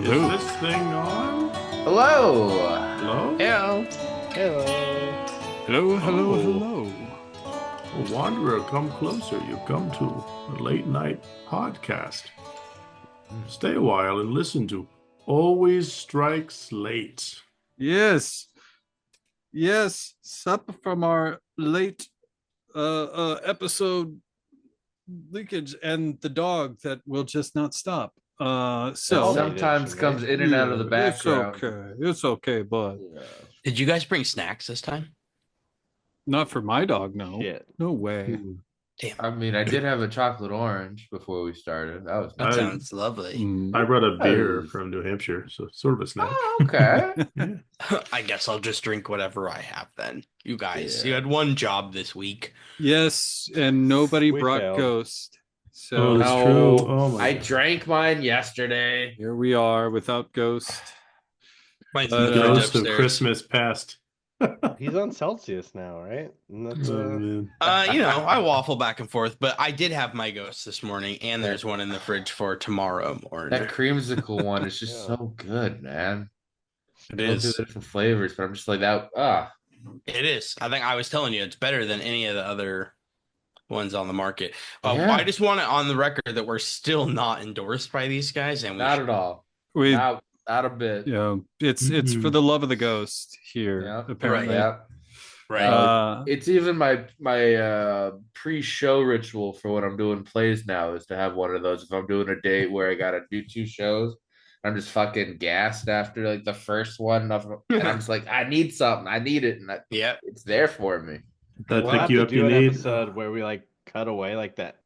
Hello. Is this thing on? Hello. Hello? Hello. Hello. Hello, hello, Oh. hello. Wanderer, come closer. You've come to a late night podcast. Stay a while and listen to Always Strikes Late. Yes. Yes. Sup from our late episode leakage and the dog that will just not stop. That So sometimes comes in and out of the background. It's okay. It's okay, but Yeah. Did you guys bring snacks this time? not for my dog, no. Shit. No way. Damn, I mean, I did have a chocolate orange before we started. That was that nice. sounds lovely. Mm. I brought a beer Oh. from New Hampshire, so sort of a snack. Oh, okay. I guess I'll just drink whatever I have then. You guys, Yeah. you had one job this week. Yes, and nobody We brought failed. Ghost. Oh, So that's No, true. Oh my I God. drank mine yesterday. here we are without Ghost. Mine's But, in the fridge Ghost of upstairs. Christmas past. He's on Celsius now, right? And that's, Oh, man. I waffle back and forth, but I did have my ghost this morning, and there's one in the fridge for tomorrow morning. That creamsicle one is just Yeah. so good, man. It I love is. the different flavors, but I'm just like that. It is. I think I was telling you, it's better than any of the other ones on the market. Yeah. I just want it on the record that we're still not endorsed by these guys, and we Not should- at all. We Not a bit. it's for the love of the ghost here, Yeah. apparently. Yeah. right. It's even my pre-show ritual for when I'm doing plays now is to have one of those. If I'm doing a date where I gotta do 2 shows, I'm just fucking gassed after like the first one, and I'm just like, I need something, I need it, and Yeah. it's there for me. That we'll pick have you to up do you an need. episode where we like cut away like that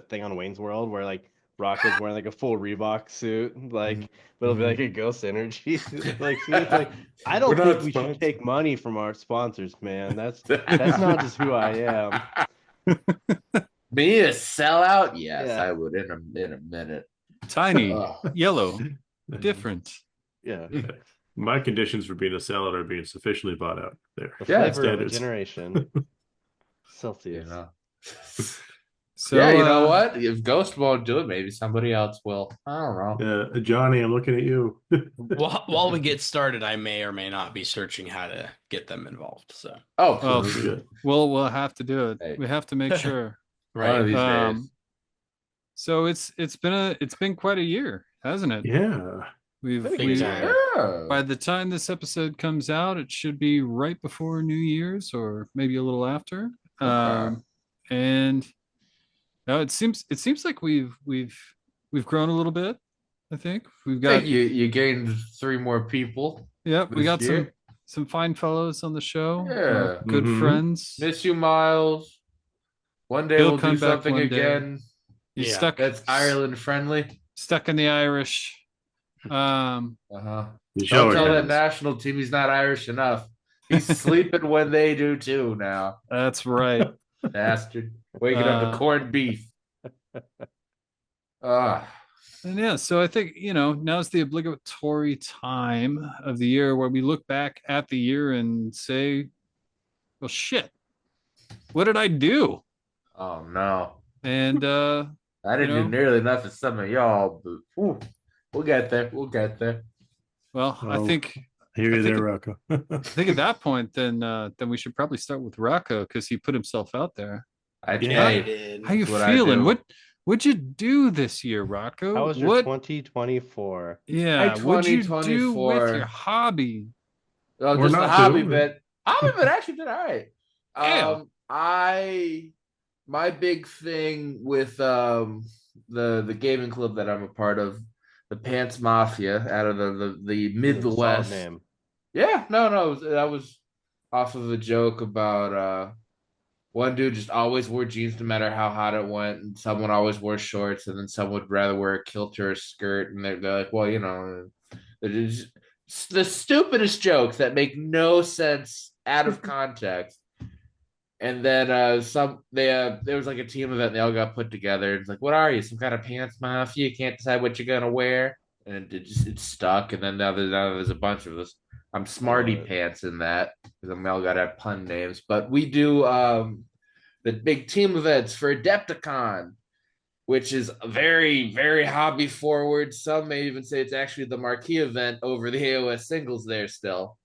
thing on Wayne's World where like Rocco's wearing like a full Reebok suit, like but it'll be like a Ghost Energy like suit. It's like I don't We're think not we sponsored. should take money from our sponsors, man. That's not just who I am. Me a sellout? Yes, Yeah. I would in a minute. Tiny, Ugh. yellow, different. Yeah. My conditions for being a salad are being sufficiently bought out there. The Yeah, flavor of a standards. generation. You Celsius. know. So Yeah, you know what? If Ghost won't do it, maybe somebody else will. I don't know. Johnny, I'm looking at you. While we get started, I may or may not be searching how to get them involved. So Oh, Well, please. Good. we'll have to do it. Hey. We have to make sure. One of these days. So it's been quite a year, hasn't it? Yeah. We've Big we time. Yeah. by the time this episode comes out, it should be right before New Year's or maybe a little after. Okay. And now it seems like we've grown a little bit. I think we've I got think you gained 3 more people. we this got year. some fine fellows on the show. Yeah. Good Mhm. friends. Miss you, Miles. One day He'll we'll come do back something one day. again He's Yeah. stuck Ireland friendly. stuck in the Irish. Uh-huh. You show Don't tell that it. national team he's not Irish enough. He's sleeping when they do too now. That's right. Bastard. Waking up to corned beef. Ah. And yeah, so I think, now's the obligatory time of the year where we look back at the year and say, well, shit, what did I do? Oh no. And, I didn't You know? do nearly enough as some of y'all, but whew, we'll get there. We'll get there. well, I Oh. think Here I you think there, it- Rocco. I think at that point, then we should probably start with Rocco because he put himself out there. I Yeah. hey, did. How you That's what I feeling? do. What'd you do this year, Rocco? How was your what? 2024? Yeah, what'd you do 2024. with your hobby? well, Or just a not hobby too. bit. Hobby bit actually did all right. Yeah. My big thing with the gaming club that I'm a part of, the Pants Mafia out of the Midwest. Solid name. Yeah, no, that was off of a joke about one dude just always wore jeans no matter how hot it went, and someone always wore shorts, and then someone would rather wear a kilt or a skirt, and they're like, well, it's the stupidest jokes that make no sense out of context. And then there was like a team event, and they all got put together. It's like, what are you, some kind of pants mafia? You can't decide what you're gonna wear, and it stuck. And then now there's a bunch of us. I'm Smarty Pants in that because we all got to have pun names. But we do the big team events for Adepticon, which is very, very hobby forward. Some may even say it's actually the marquee event over the AOS singles there still.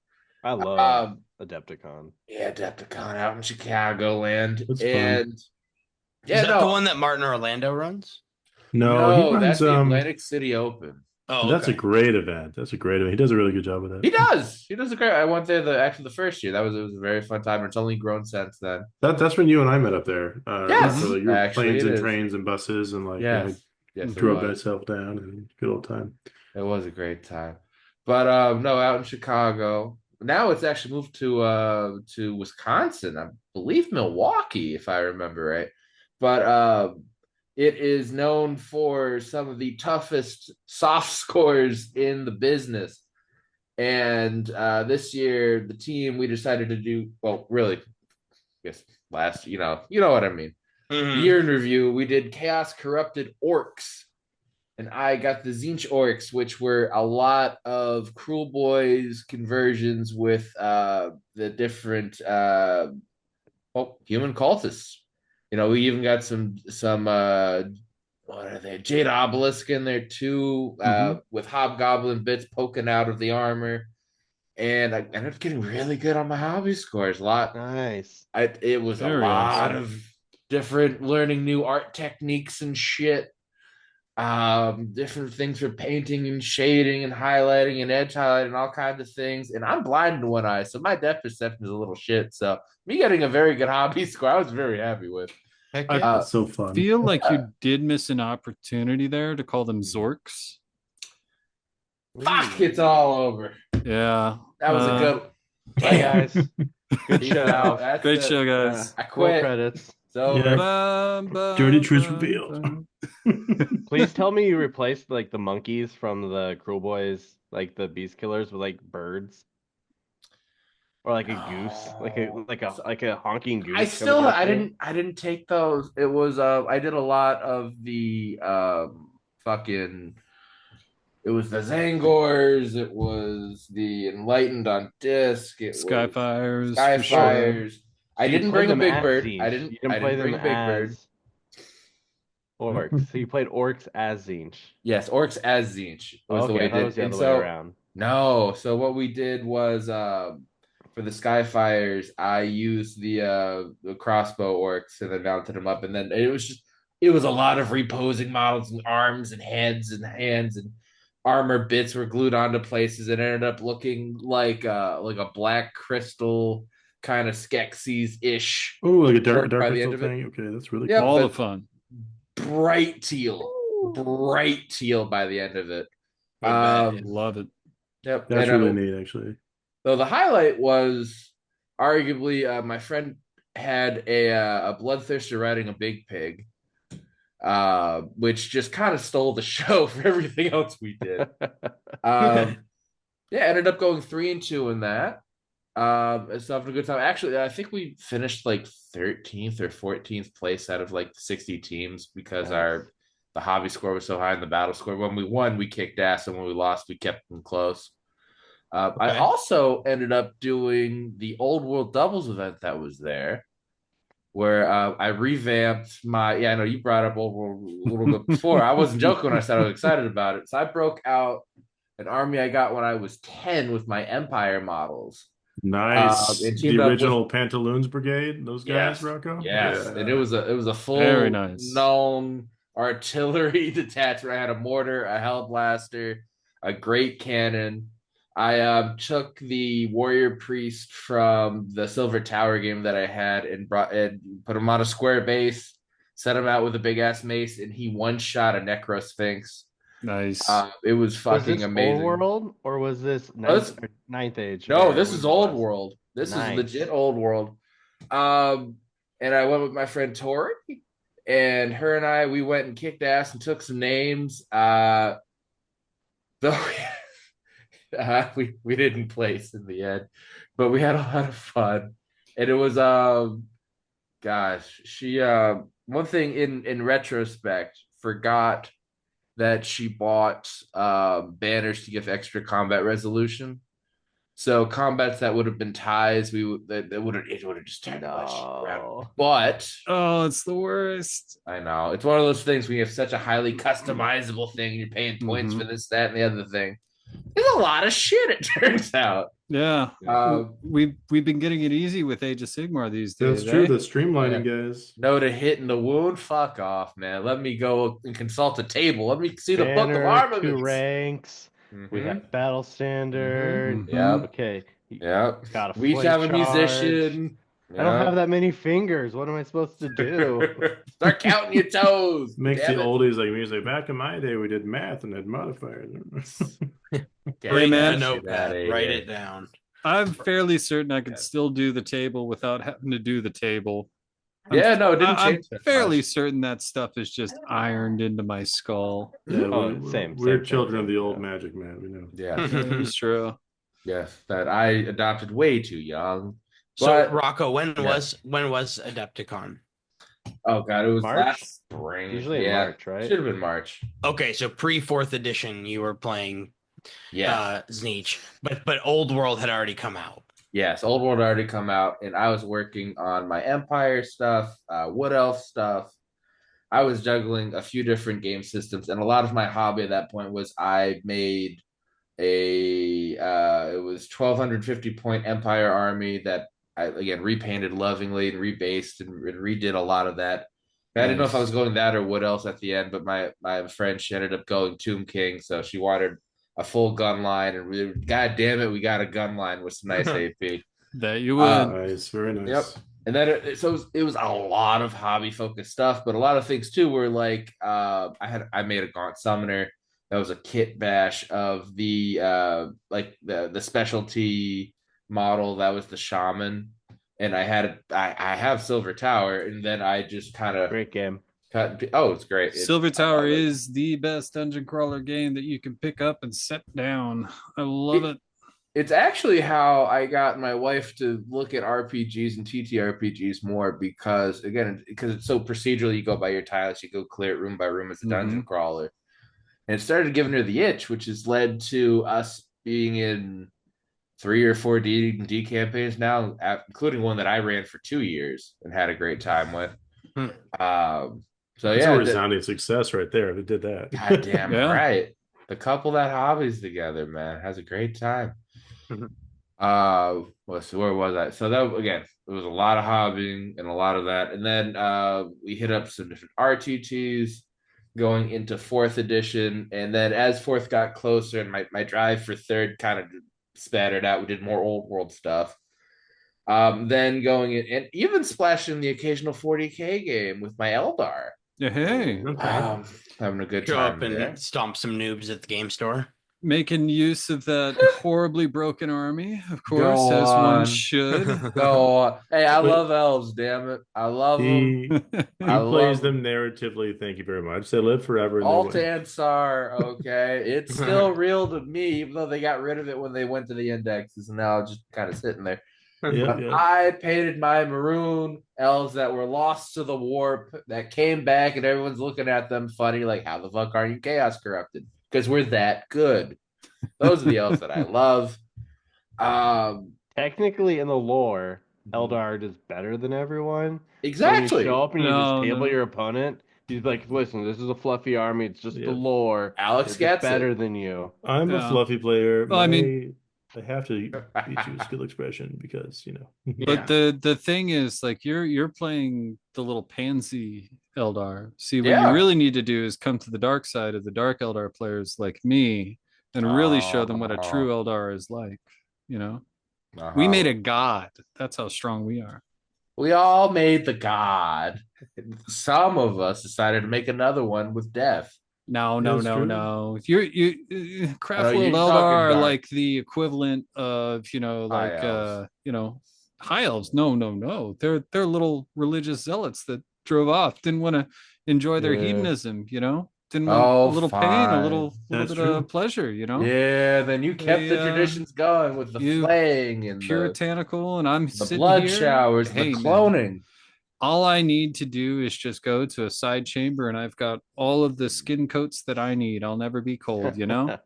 I love Um, Adepticon. yeah, Adepticon out in Chicagoland. That's fun. And Is yeah, that the no, one that Martin Orlando runs? No, he no, runs that's the Atlantic City Open. Oh, that's a okay. great event. That's a great event. He does a really good job with He that. does. He does a great. I went there actually the first year. It was a very fun time. It's only grown since then. That's when you and I met up there. Yes, Rocco. Like you were actually, planes it and is. trains and buses and like I Yes, yes, it drove was. myself down and good old time. It was a great time. But no, out in Chicago. Now it's actually moved to Wisconsin. I believe Milwaukee, if I remember right. But it is known for some of the toughest soft scores in the business. And this year, the team we decided to do well, really, I guess last, you know what I mean. The Mhm. year in review, we did Chaos Corrupted Orcs, and I got the Zinch Orcs, which were a lot of Cruel Boys conversions with the different human cultists. We even got some what are they? Jade Obelisk in there too, with Hobgoblin bits poking out of the armor. And I ended up getting really good on my hobby scores. Nice. It was a Very lot awesome. of different learning new art techniques and shit. Different things for painting and shading and highlighting and edge highlighting, all kinds of things. And I'm blind in one eye, so my depth perception is a little shit. So me getting a very good hobby score, I was very happy with. Heck I yeah. That's so fun. feel like Yeah. you did miss an opportunity there to call them Zorks. Fuck, it's all over. Yeah. That was a good. Bye, guys. Good Peace out. show. That's Great it. show, guys. I Roll quit. credits. It's over. Yeah. Dirty truth revealed. Please tell me you replaced like the monkeys from the Cruel Boys, like the Beast Killers, with like birds or like a goose, like a honking goose coming at you. I didn't take those. It was I did a lot of the fucking it was the Zangors, it was the Enlightened on Disc, it was Skyfires for sure. Skyfires. So I you didn't played bring a them big as bird. Zinch. You didn't I play didn't them bring a big bird. as orcs. So you played orcs as Zinch. Yes, Orcs as Zinch was the Okay, way I I thought it did. was the And other way so around. no, so what we did was for the Skyfires, I used the crossbow orcs and then mounted them up, and then it was a lot of reposing models and arms and heads and hands and armor bits were glued onto places and ended up looking like a black crystal kind of Skeksis ish Oh, like a dark by the end crystal of it. thing. Okay, that's really Yep, cool. All the but fun. bright teal by the end of it. I bet. Love it. Yep, That's and really neat, actually. so the highlight was arguably my friend had a bloodthirster riding a big pig, which just kind of stole the show for everything else we did. Yeah, ended up going 3-2 in that. It's having a good time. Actually, I think we finished like 13th or 14th place out of like 60 teams because Nice. the hobby score was so high and the battle score. When we won, we kicked ass, and when we lost, we kept them close. I Okay. also ended up doing the Old World Doubles event that was there, where I revamped my. Yeah, I know you brought up Old World a little bit before. I wasn't joking when I said I was excited about it. So I broke out an army I got when I was 10 with my Empire models. Nice. And The teamed up with original Pantaloons Brigade, those guys, yes, Rocco? yes, and Yeah. it was a Very full nice. known artillery detachment. I had a mortar, a hellblaster, a great cannon. I took the warrior priest from the Silver Tower game that I had and put him on a square base, set him out with a big ass mace, and he one shot a Necro Sphinx. Nice. It was Was fucking this amazing. Old World or was this this- ninth age? No, or this is whatever it Old was? World. This is Nice. legit Old World. And I went with my friend Tori, and her and we went and kicked ass and took some names. Though we didn't place in the end, but we had a lot of fun, and it was gosh, she one thing in retrospect forgot that she bought banners to give extra combat resolution. So combats that would have been ties, it would have just turned much. No. But Oh, it's the worst. I know it's one of those things when you have such a highly customizable thing, you're paying points for this, that, and the other thing. It's a lot of shit. It turns out. Yeah. Um, We've been getting it easy with Age of Sigmar these days. That's true. Eh? That's streamlining, guys. No to hit in the wound. Fuck off, man. Let me go and consult a table. Let me see the book of Banner, armaments. 2 ranks. Mhm. We have battle standard. Mhm. Yep. Okay. Yep. Got a We each flame have a charge. musician. I don't have that many fingers. What am I supposed to do? Start counting your toes. Makes damn the it. oldies like music. Back in my day, we did math and had modifiers. Get Bring man. a that shit notepad, outta write here. it down. I'm fairly certain I could still do the table without having to do the table. Yeah, no, it didn't I'm change that fairly much. certain that stuff is just ironed into my skull. Yeah, Oh, we're same children thing, of the old yeah. magic, man. We know. Yeah. It's true. Yes, that I adopted way too young. So But Rocco, when Yeah. was Adepticon? oh god, it was March? last spring. Usually in yeah, March, right? Should have been March. Okay, so pre 4th edition, you were playing Yeah. Zneach, but Old World had already come out. Yes, Old World already come out, and I was working on my Empire stuff, Wood Elf stuff. I was juggling a few different game systems, and a lot of my hobby at that point was I made it was 1250 point Empire army that I again repainted lovingly and rebased and redid a lot of that. I didn't know if I was going that or what else at the end, but my friend, she ended up going Tomb King, so she wanted a full gun line, and god damn it, we got a gun line with some nice AP. That you would. Nice, very nice. Yep. And then it was a lot of hobby focused stuff, but a lot of things too were like I made a Gaunt Summoner that was a kit bash of the like the specialty model that was the Shaman, and I have Silver Tower, and then I just kind of Great game. it's great. Silver Tower is the best dungeon crawler game that you can pick up and set down. I love it. It's actually how I got my wife to look at RPGs and TTRPGs more because it's so procedural. You go by your tiles, you go clear it room by room as a dungeon crawler. And it started giving her the itch, which has led to us being in 3 or 4 D&D campaigns now, including one that I ran for 2 years and had a great time with. So That's a resounding success right there. Who did that? God damn Yeah. right. The couple that hobbies together, man, has a great time. Where was I? So that again, it was a lot of hobbying and a lot of that, and then we hit up some different RTTs going into 4th edition, and then as 4th got closer, and my drive for 3rd kind of spattered out. We did more old world stuff. Then going in and even splashing the occasional 40k game with my Eldar. Yeah, hey. Having a good Show time up and there. stomp some noobs at the game store. Making use of that horribly broken army, of course, Go as on. one should. Go hey, I love elves, damn it. I love them. He I plays love them narratively. Thank you very much. They live forever. Alt Ansar, okay. It's still real to me, even though they got rid of it when they went to the indexes, and now it's just kind of sitting there. Yeah. I painted my maroon elves that were lost to the warp that came back, and everyone's looking at them funny, like, how the fuck are you chaos corrupted? Because we're that good. Those are the elves that I love. Technically, in the lore, Eldar is better than everyone. Exactly. So when you show up and you just table No. your opponent, he's like, listen, this is a fluffy army. It's just the lore. Alex It's gets better it. than you. I'm a Yeah. fluffy player. Well, I mean- I have to beat you skill expression because But the thing is, like, you're playing the little pansy Eldar. See, what you really need to do is come to the dark side of the dark Eldar players like me and really show them what a true Eldar is like. We made a god. That's how strong we are. We all made the god. Some of us decided to make another one with death. No. That's true. Craft you're World talking Eldar are dark. like the equivalent of high elves. No. They're little religious zealots that drove off, didn't want to enjoy their hedonism, didn't want a little pain, a little That's bit true. of pleasure, Yeah, then you kept the traditions going with the flaying and puritanical, and I'm the sitting blood here, showers, hey, the man, cloning. all I need to do is just go to a side chamber and I've got all of the skin coats that I need. I'll never be cold, Yep.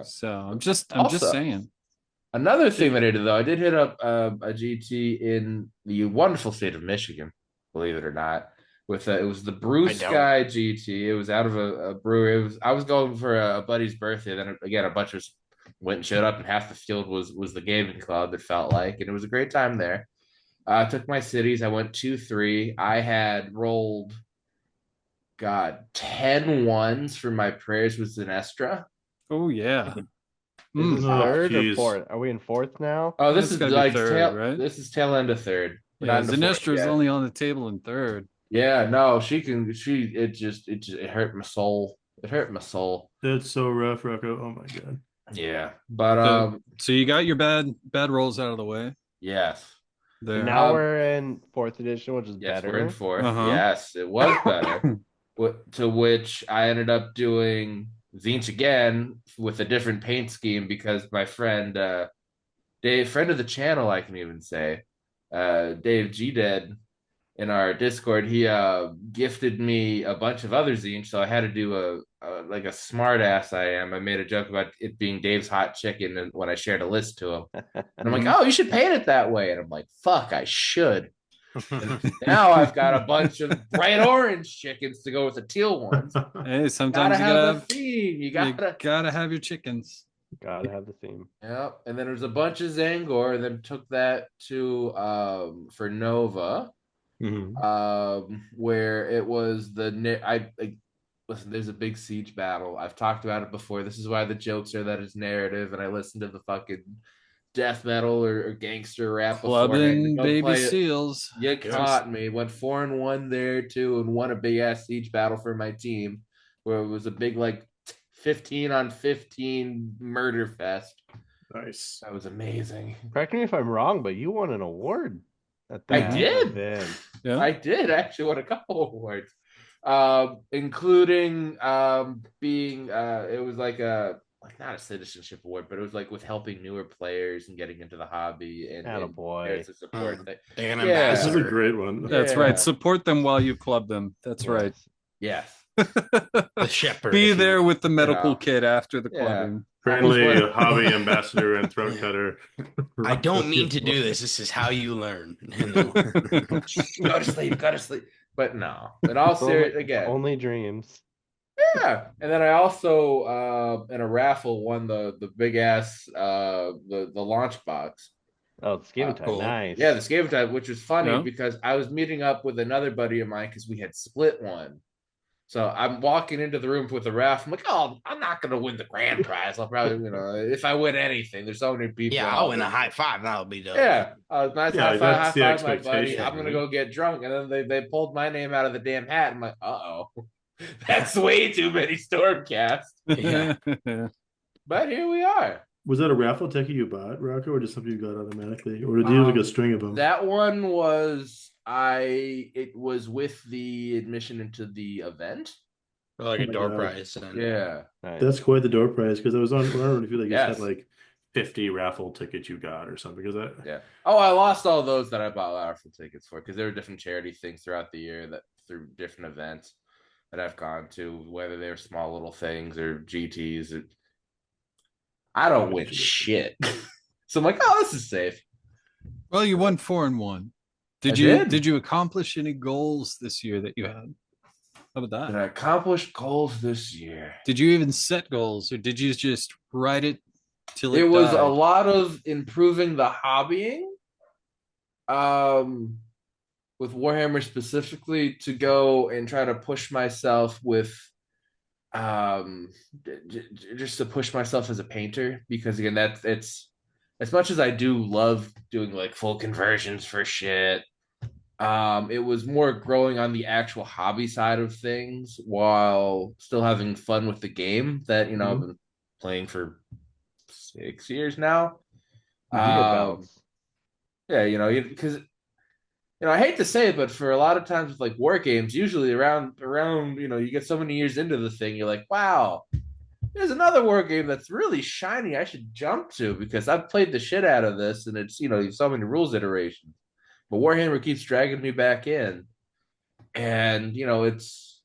So I'm just Also- saying. Another thing that I did though, I did hit up a GT in the wonderful state of Michigan, believe it or not. With it was the Brew I don't. Sky GT. It was out of a brewery. I was going for a buddy's birthday. Then again, a bunch of us went and showed up, and half the field was the gaming club. It felt like, and it was a great time there. I took my cities. I went 2-3. I had rolled, God, 10 ones for my prayers with Zenestra. Oh yeah. Is this Oh, third or jeez. fourth? Are we in fourth now? Oh, this That's is gotta be like third, right? this is tail end of third. We're Yeah, not into fourth Zinestra's yet. only on the table in third. Yeah, no, it hurt my soul. It hurt my soul. That's so rough, Rocco. Oh my god. Yeah. But So you got your bad rolls out of the way yes. there. Now we're in fourth edition, which is Yes, better. we're in fourth. Uh-huh. Yes, it was better. To which I ended up doing Zinch again with a different paint scheme because my friend Dave, friend of the channel, I can even say, Dave G Dead in our Discord, he gifted me a bunch of other zines, so I had to do a like a smart ass I am. I made a joke about it being Dave's hot chicken, and when I shared a list to him, and I'm like, "Oh, you should paint it that way," and I'm like, "Fuck, I should." Now I've got a bunch of bright orange chickens to go with the teal ones. Hey, sometimes you have gotta a theme. You gotta have your chickens. Gotta have the theme. Yeah, and then there's a bunch of Zangor. Then took that to for Nova. Where it was listen, there's a big siege battle. I've talked about it before. This is why the jokes are that it's narrative, and I listened to the fucking death metal or gangster rap Clubbing baby seals. seals. You caught me. Went 4-1 there too, and won a big ass siege battle for my team, where it was a big like 15-on-15 murder fest. Nice. That was amazing. Correct me if I'm wrong, but you won an award. I did. Yeah. I did actually won a couple awards, including being it was like not a citizenship award, but it was like with helping newer players and getting into the hobby and boy. to support thing. This is a great one. That's right. Support them while you club them. That's right. Yes. The shepherd. Be there with the medical kit after the clubbing. Friendly hobby ambassador and throat cutter. I don't mean to do this. This is how you learn. Go to sleep. Go to sleep. But no. But all serious again. Only dreams. Yeah. And then I also in a raffle won the big ass the launch box. Oh, the Skaven type. Cool. Nice. Yeah, the Skaven type, which was funny because I was meeting up with another buddy of mine because we had split one. So I'm walking into the room with the raffle. I'm like, oh, I'm not going to win the grand prize. I'll probably, if I win anything, there's so many people. Yeah, I'll win a high five. That'll be dope. Yeah, nice high five, my buddy. I'm going to go get drunk. And then they pulled my name out of the damn hat. I'm like, uh-oh. That's way too many Stormcast. Yeah. But here we are. Was that a raffle ticket you bought, Rocco, or just something you got automatically? Or did you have like a string of them? That one was it was with the admission into the event. Like a door prize. Yeah. Nice. That's quite the door prize because I was on if you like you had like 50 raffle tickets you got or something. Because that Oh, I lost all those that I bought raffle tickets for because there were different charity things throughout the year that through different events that I've gone to, whether they're small little things or GTs. I don't win shit. So I'm like, oh, this is safe. Well, you won 4-1. Did you accomplish any goals this year that you had? How about that? Did I accomplish goals this year? Did you even set goals, or did you just write it till it was died? a lot of improving the hobbying. With Warhammer specifically, to go and try to push myself with just to push myself as a painter, because again, it's as much as I do love doing like full conversions for shit. It was more growing on the actual hobby side of things while still having fun with the game that I've been playing for 6 years now. Yeah, because I hate to say it, but for a lot of times with like war games, usually around you get so many years into the thing, you're like, wow, there's another war game that's really shiny I should jump to because I've played the shit out of this and it's so many rules iterations. But Warhammer keeps dragging me back in, and it's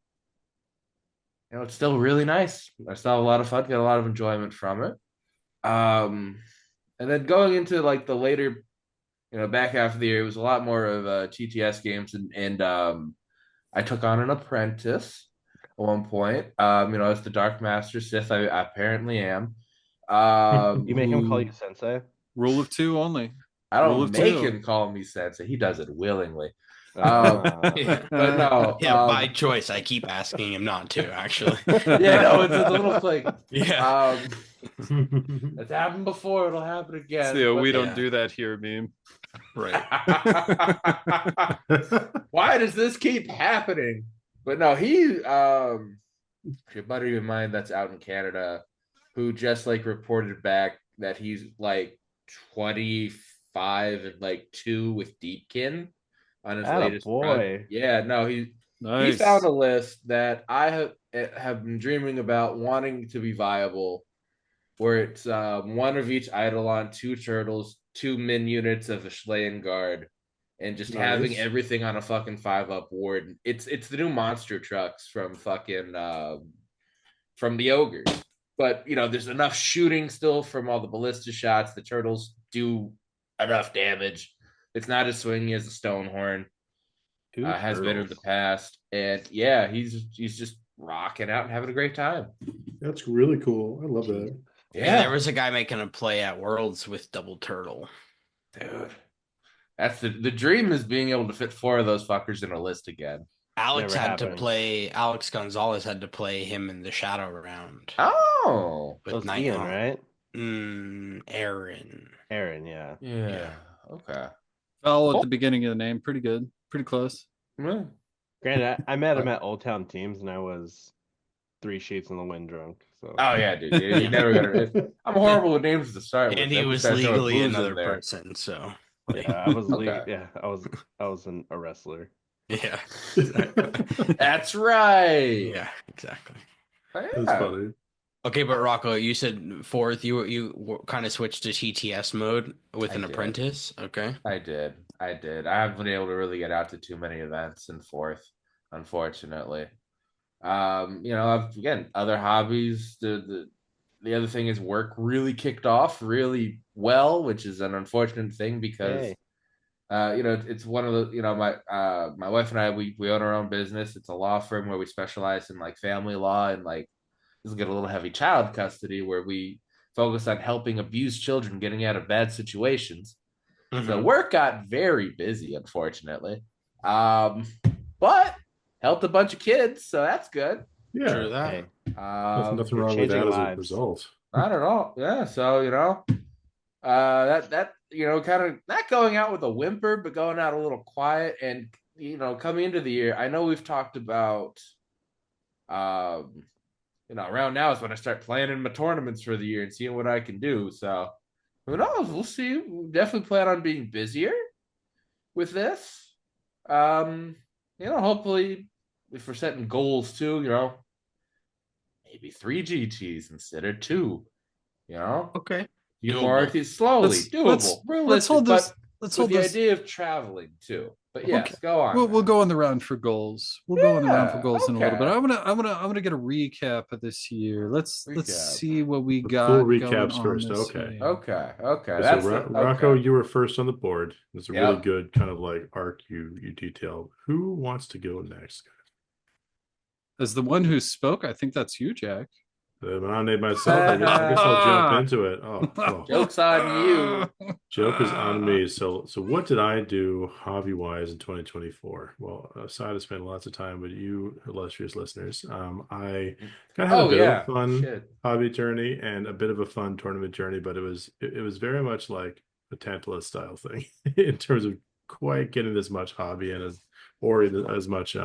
still really nice. I still have a lot of fun, get a lot of enjoyment from it. And then going into like the later, back half of the year, it was a lot more of TTS games, and I took on an apprentice at one point. As the Dark Master Sith, I apparently am. You make him call Who you sensei? Rule of two only. I Rule don't of make two. him call me sensei. He does it willingly. Yeah. But no, Yeah, by choice. I keep asking him not to, actually. yeah, no, it's a little thing. Yeah. It's happened before. It'll happen again. See, we but- don't do that here, meme. Right. Why does this keep happening? But no, he a buddy of mine that's out in Canada who just like reported back that he's like 25 and like 2 with Deepkin on his latest run. Boy. Yeah, no, he Nice. found a list that I have been dreaming about wanting to be viable, where it's one of each Eidolon, 2 turtles, 2 min units of a Schleyen guard, and just having Nice. everything on a fucking 5-up ward. It's the new monster trucks from fucking from the ogres. But there's enough shooting still from all the ballista shots. The turtles do enough damage. It's not as swingy as the Stonehorn has been in the past. And yeah, he's just rocking out and having a great time. That's really cool. I love that. Yeah, there was a guy making a play at Worlds with double turtle. Dude. That's the dream, is being able to fit 4 of those fuckers in a list again. Alex Gonzalez had to play him in the shadow round. Oh. With That's Ian, right? Aaron. Yeah. Yeah. Okay. Vowel at the beginning of the name. Pretty good. Pretty close. Yeah. Granted, I met him at Old Town Teams, and I was 3 sheets in the wind drunk. So. Oh yeah, dude. You never got. I'm horrible with names to start with. And he was legally another person, so yeah, I was Okay. Yeah, I was a wrestler. yeah. That's right. Yeah, exactly. Yeah. That's funny. Okay, but Rocco, you said 4th. You kind of switched to TTS mode with an apprentice. Okay. I did. I haven't been able to really get out to too many events in 4th, unfortunately. I've again other hobbies. The other thing is work really kicked off really well, which is an unfortunate thing because it's one of the my wife and I we own our own business. It's a law firm where we specialize in like family law and like this is get a little heavy child custody where we focus on helping abused children getting out of bad situations. Mm-hmm. So work got very busy, unfortunately. But helped a bunch of kids, so that's good. Yeah. True that. Nothing wrong with that as a result. Not at all. Yeah. So, that kind of not going out with a whimper, but going out a little quiet and, coming into the year, I know we've talked about, around now is when I start planning my tournaments for the year and seeing what I can do. So who knows? We'll see. We'll definitely plan on being busier with this. Hopefully if we're setting goals too, maybe 3 GTs instead of 2. Okay. More slowly, doable. Let's hold this. The idea of traveling too. But yes, go on. We'll go on the round for goals. We'll go on the round for goals in a little bit. I'm gonna get a recap of this year. Let's see what we got. Full recaps first. Okay. Okay. So Rocco, you were first on the board. It's a really good kind of like arc you detailed. Who wants to go next? As the one who spoke, I think that's you, Jack. When I named myself, I guess I'll jump into it. Oh. Joke's on you. Joke is on me. So what did I do hobby-wise in 2024? Well, aside of spending lots of time with you, illustrious listeners, I kind of had a bit of a fun hobby journey and a bit of a fun tournament journey, but it was very much like a Tantalus style thing in terms of quite getting as much hobby and as much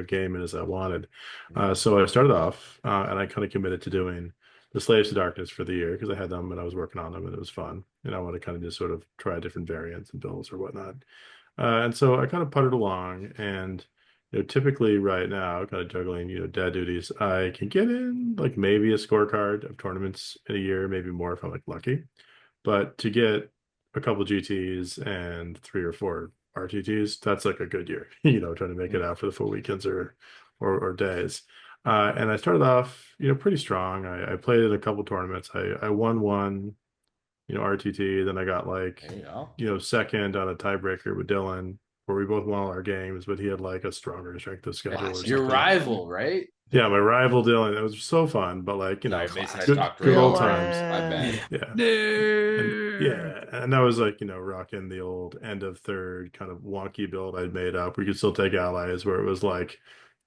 gaming as I wanted. So I started off and I kind of committed to doing the Slaves to Darkness for the year because I had them and I was working on them and it was fun. And I want to kind of just sort of try different variants and builds or whatnot. And so I kind of puttered along and typically right now, kind of juggling, dad duties, I can get in like maybe a scorecard of tournaments in a year, maybe more if I'm like lucky. But to get a couple GTs and 3 or 4 RTTs, that's like a good year, trying to make it out for the full weekends or days. And I started off, pretty strong. I played in a couple tournaments. I won one, RTT. Then I got like, second on a tiebreaker with Dylan, where we both won all our games, but he had like a stronger strength of schedule or something. Your rival, right? Yeah, my rival Dylan. It was so fun, but like, good old times. My bad. Yeah. And that was like, rocking the old end of third kind of wonky build I'd made up. We could still take allies where it was like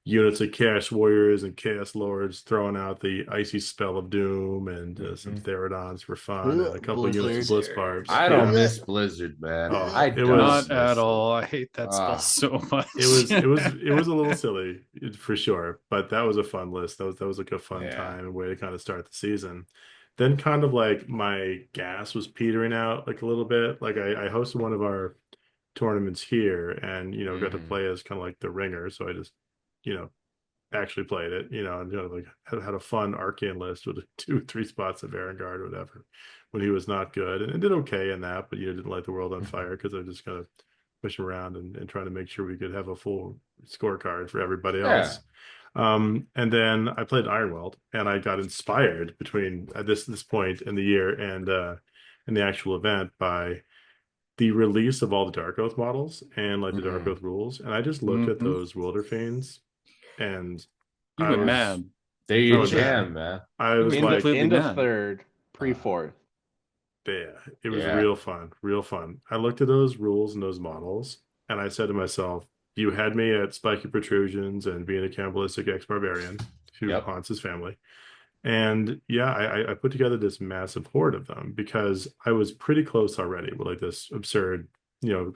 units of Chaos Warriors and Chaos Lords throwing out the Icy Spell of Doom and some Therodons for fun and a couple of units of Blitzbarbs. I don't miss Blizzard, man. I don't. Not at all. I hate that spell so much. It was a little silly for sure, but that was a fun list. That was like a fun time and way to kind of start the season. Then kind of like my gas was petering out like a little bit. Like I hosted one of our tournaments here and got to play as kind of like the ringer. So I just actually played it, and like had a fun arcane list with 2-3 spots of Erangard or whatever when he was not good, and it did okay in that, but didn't light the world on fire because I just kind of pushing around and trying to make sure we could have a full scorecard for everybody else. And then I played Ironweld, and I got inspired between at this point in the year and in the actual event by the release of all the Dark Oath models and like the Dark Oath rules, and I just looked at those Wilder Fiends, and you were mad. There you jam, man. I was like end of third, pre-fourth. Yeah, it was real fun. I looked at those rules and those models, and I said to myself, you had me at spiky protrusions and being a cannibalistic ex-barbarian who haunts his family. And I put together this massive horde of them because I was pretty close already with like this absurd,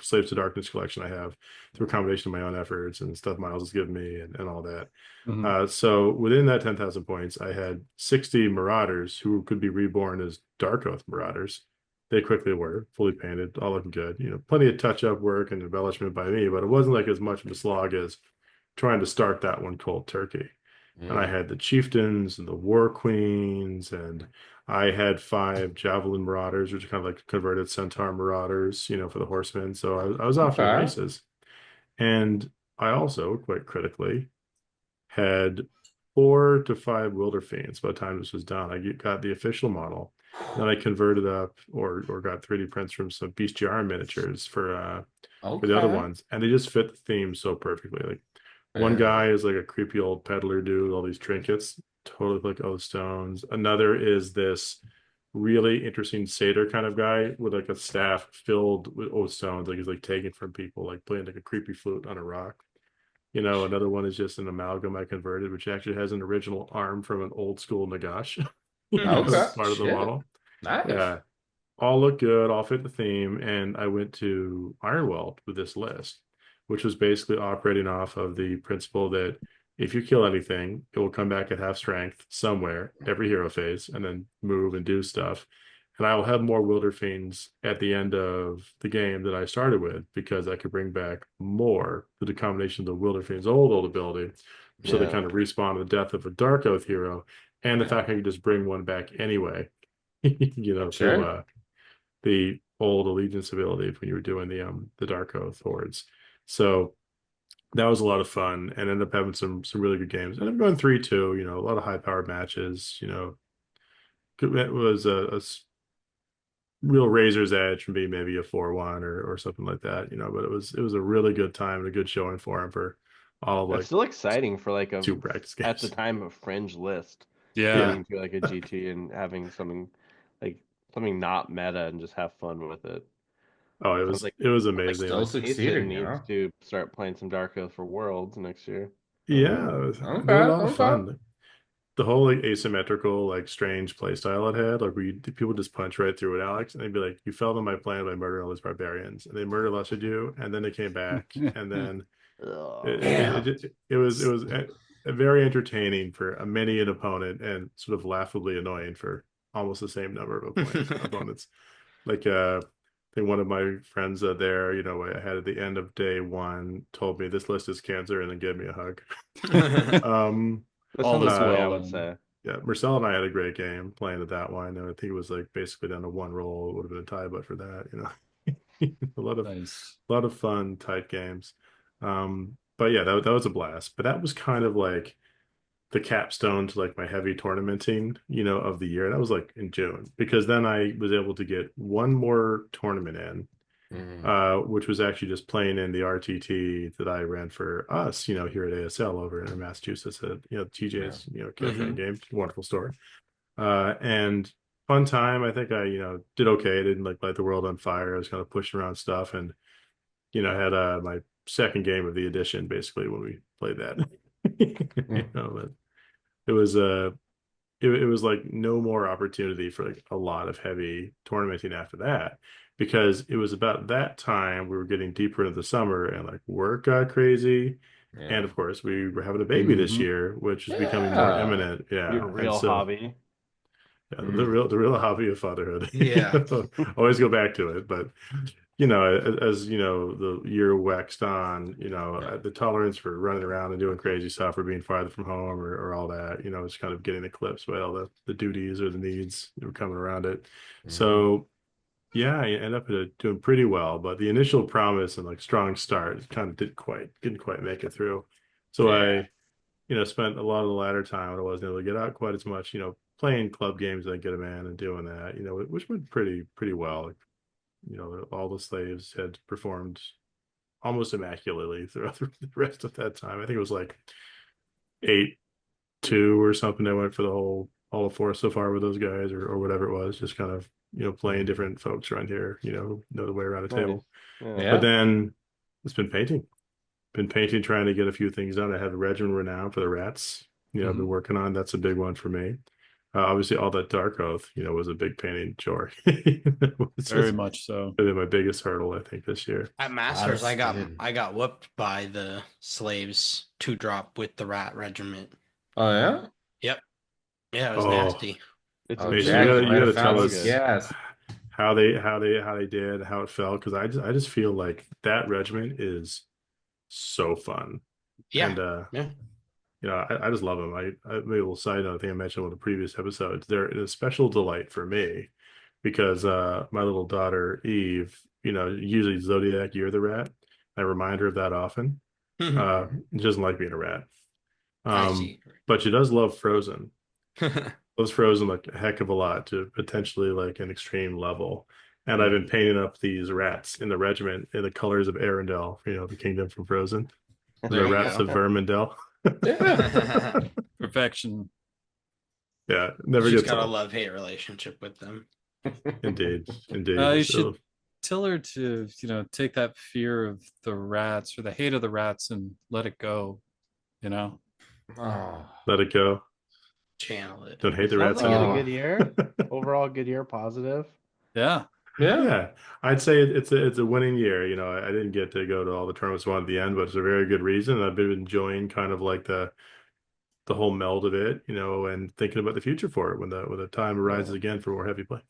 Slaves to Darkness collection I have through a combination of my own efforts and stuff Miles has given me and all that. So within that 10,000 points, I had 60 Marauders who could be reborn as Dark Oath Marauders. They quickly were fully painted, all looking good. Plenty of touch-up work and embellishment by me, but it wasn't like as much of a slog as trying to start that one cold turkey. And I had the chieftains and the war queens, and I had 5 javelin marauders, which are kind of like converted centaur marauders, for the horsemen. So I was off to the races. And I also, quite critically, had 4 to 5 wilder fiends by the time this was done. I got the official model. Then I converted up or got 3D prints from some bestiary miniatures for the other ones, and they just fit the theme so perfectly. Like one guy is like a creepy old peddler dude with all these trinkets, totally like oath stones. Another is this really interesting satyr kind of guy with like a staff filled with oath stones, like he's like taken from people, like playing like a creepy flute on a rock. Another one is just an amalgam I converted, which actually has an original arm from an old school Nagash. Part of the model. Nice. Yeah. All look good, all fit the theme, and I went to Ironweld with this list, which was basically operating off of the principle that if you kill anything, it will come back at half strength somewhere every hero phase and then move and do stuff. And I will have more Wilder Fiends at the end of the game that I started with because I could bring back more through the combination of the Wilder Fiends' old ability. So they kind of respawn to the death of a Dark Oath hero, and the fact I could just bring one back anyway, through the old Allegiance ability when you were doing the Dark Oath hordes. So that was a lot of fun and ended up having some really good games. And I'm going 3-2, a lot of high powered matches, it was a real razor's edge from being maybe a 4-1 or something like that, but it was a really good time and a good showing for him for all of like it's still exciting for like 2 practice games. At the time a fringe list. Getting to like a GT and having something not meta and just have fun with it. Oh, it was amazing. Still succeeding. Needs to start playing some Dark Oath for Worlds next year. Yeah, it was a lot of fun. The whole like asymmetrical, like strange play style it had, like people just punch right through it, Alex, and they'd be like, "You fell in my plan by murdering all these barbarians," and they murdered less of you, and then they came back, and then it was very entertaining for many an opponent, and sort of laughably annoying for almost the same number of opponents. Like I think one of my friends there, I had at the end of day 1 told me this list is cancer, and then gave me a hug. All this way, I would say. Yeah, Marcel and I had a great game playing at that one. And I think it was like basically down to 1 roll. It would have been a tie, but for that, a lot of fun, tight games. But yeah, that was a blast. But that was kind of like the capstone to like my heavy tournamenting, of the year. That was like in June, because then I was able to get one more tournament in, which was actually just playing in the RTT that I ran for us, here at ASL over in Massachusetts at, TJ's, cafe game. Wonderful store. And fun time. I think I, did okay. I didn't like light the world on fire. I was kind of pushing around stuff, and, I had my second game of the edition basically when we played that. But it was it was like no more opportunity for like a lot of heavy tournamenting after that, because it was about that time we were getting deeper into the summer and like work got crazy. And of course we were having a baby this year, which is becoming more imminent. Your real hobby. Yeah, the real hobby of fatherhood. Yeah. Always go back to it. But as the year waxed on, the tolerance for running around and doing crazy stuff or being farther from home or all that, it's kind of getting eclipsed by all the duties or the needs that were coming around it. So yeah, I ended up doing pretty well, but the initial promise and like strong start kind of didn't quite make it through. So I spent a lot of the latter time when I wasn't able to get out quite as much, playing club games and get a man and doing that, which went pretty well. All the slaves had performed almost immaculately throughout the rest of that time. I think it was like 8-2 or something. I went for the all of four so far with those guys or whatever it was, just kind of, playing different folks around here, know the way around a table. Yeah. But then it's been painting, trying to get a few things done. I have a regimen renowned for the rats, I've been working on. That's a big one for me. Obviously, all that Dark Oath, was a big painting chore. Very much so. Been my biggest hurdle, I think, this year. At Masters, I got whooped by the slaves 2-drop with the rat regiment. Oh yeah. Yep. Yeah, it was nasty. It's Jack, you gotta tell us how they did, how it felt, because I just feel like that regiment is so fun. Yeah. And I just love them. I maybe a little side note, I think I mentioned on the previous episodes. They're a special delight for me because my little daughter Eve, usually Zodiac, you're the rat. I remind her of that often. She doesn't like being a rat. But she does love Frozen. Loves Frozen like a heck of a lot, to potentially like an extreme level. And I've been painting up these rats in the regiment in the colors of Arendelle, the kingdom from Frozen. The rats of Vermindel. Perfection. Yeah, never She's gets got old. a love-hate relationship with them. Indeed. You should tell her to, take that fear of the rats or the hate of the rats and let it go. Let it go. Channel it. Don't hate the rats. Sounds like a good year. Overall, good year. Positive. Yeah. I'd say it's a winning year. I didn't get to go to all the tournaments I wanted at the end, but it's a very good reason. I've been enjoying kind of like the whole meld of it, and thinking about the future for it when the time arises again for more heavy play.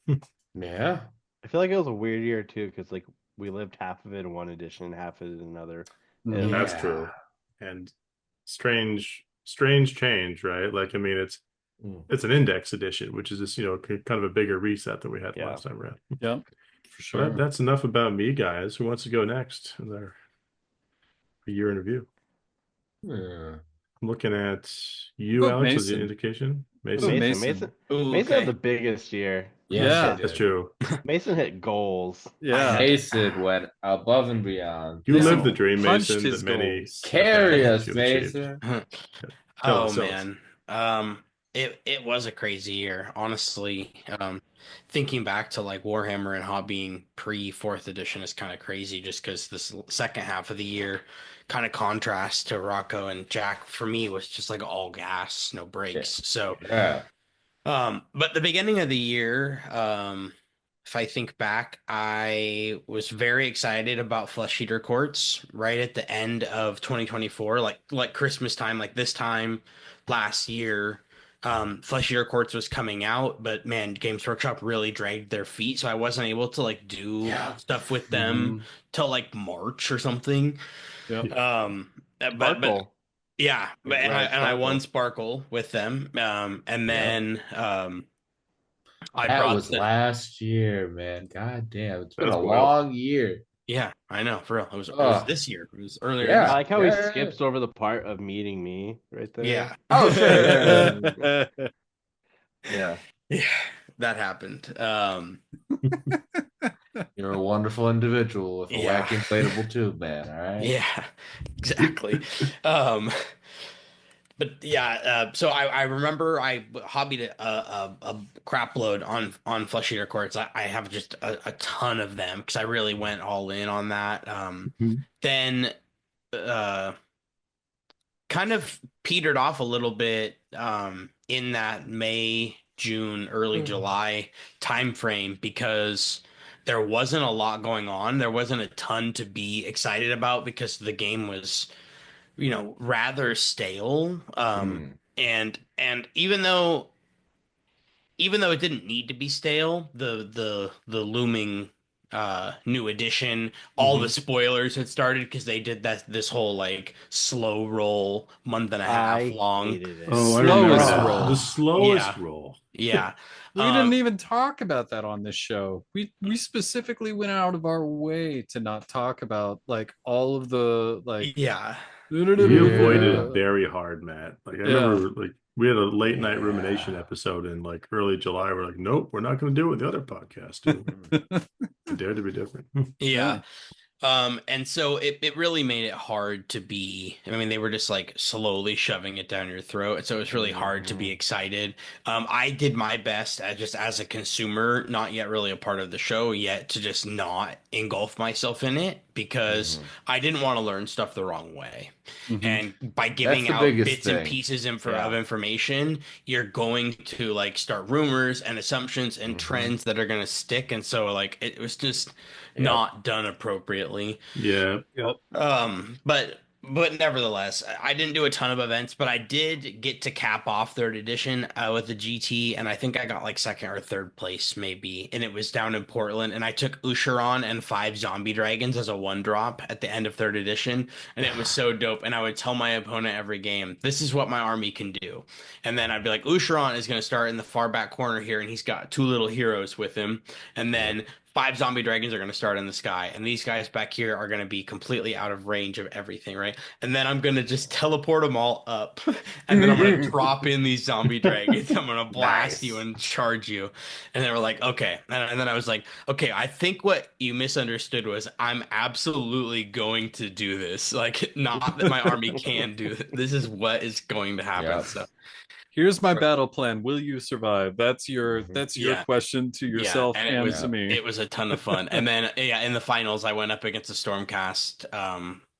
Yeah. I feel like it was a weird year too, because like we lived half of it in one edition, half of it in another. And that's true. And strange change, right? Like, I mean, it's an index edition, which is just, kind of a bigger reset than we had last time around. Yeah, for sure. That's enough about me, guys. Who wants to go next in their year in review? I'm looking at you, Alex, as the indication. Mason had the biggest year. Yeah, that's true. Mason hit goals. Yeah, Mason went above and beyond. You lived the dream, Mason. That many carry us, Mason. Man, it was a crazy year, honestly. Thinking back to like Warhammer and Hob being pre-4th edition is kind of crazy, just because this second half of the year kind of contrasts to Rocco and Jack for me was just like all gas, no brakes. So but the beginning of the year, if I think back, I was very excited about Flesh Eater Courts right at the end of 2024, like Christmas time, like this time last year. Flesh Eater Courts was coming out, but man, Games Workshop really dragged their feet, so I wasn't able to like do stuff with them till like March or something. Yep. But yeah, and I won Sparkle with them. And then that was last year, man. God damn, it's been a long year. Yeah, I know, for real. It was this year. It was earlier Yeah. this I year. like how he skips over the part of meeting me right there. Yeah. Oh, sure. Yeah. Yeah. Yeah, that happened. You're a wonderful individual with a Yeah. wacky inflatable tube, man. All right. Yeah, exactly. Um, but yeah, so I remember I hobbied a crap load on flesh eater courts. I have just a ton of them because I really went all in on that. Then uh, kind of petered off a little bit in that May, June, early July time frame because there wasn't a lot going on. There wasn't a ton to be excited about because the game was, rather stale. And even though it didn't need to be stale, the looming new edition, all the spoilers had started because they did this whole like slow roll month and a half I long. hated it. Oh, I remember Slowest that. roll. The slowest Yeah. roll. Yeah. We didn't even talk about that on this show. We specifically went out of our way to not talk about like all of the like Yeah. We avoided it Yeah. very hard, Matt. Like I Yeah. remember, like we had a late night rumination Yeah. episode in like early July. We're like, nope, we're not going to do what the other podcasts do. We dare to be different. Yeah. And so it really made it hard to be, I mean, they were just like slowly shoving it down your throat. So it was really hard to be excited. I did my best just as a consumer, not yet really a part of the show yet, to just not engulf myself in it because I didn't want to learn stuff the wrong way. And by That's giving the out biggest bits and thing. pieces of Yeah. information, you're going to like start rumors and assumptions and trends that are going to stick. And so like it was just not done appropriately. Yeah. Yep. But nevertheless, I didn't do a ton of events, but I did get to cap off third edition with the GT, and I think I got like second or third place maybe, and it was down in Portland, and I took Usheron and 5 zombie dragons as a one drop at the end of third edition, and it was so dope. And I would tell my opponent every game, "This is what my army can do," and then I'd be like, "Usheron is going to start in the far back corner here, and he's got two little heroes with him, and then." 5 zombie dragons are going to start in the sky, and these guys back here are going to be completely out of range of everything, right? And then I'm going to just teleport them all up, and then I'm going to drop in these zombie dragons. I'm going to blast you and charge you. And they were like, okay. And then I was like, okay, I think what you misunderstood was I'm absolutely going to do this. Like, not that my army can do it. This is what is going to happen. Yep. So Here's my battle plan. Will you survive? That's your Yeah. question to yourself and and to me. it was a ton of fun. And then in the finals, I went up against the Stormcast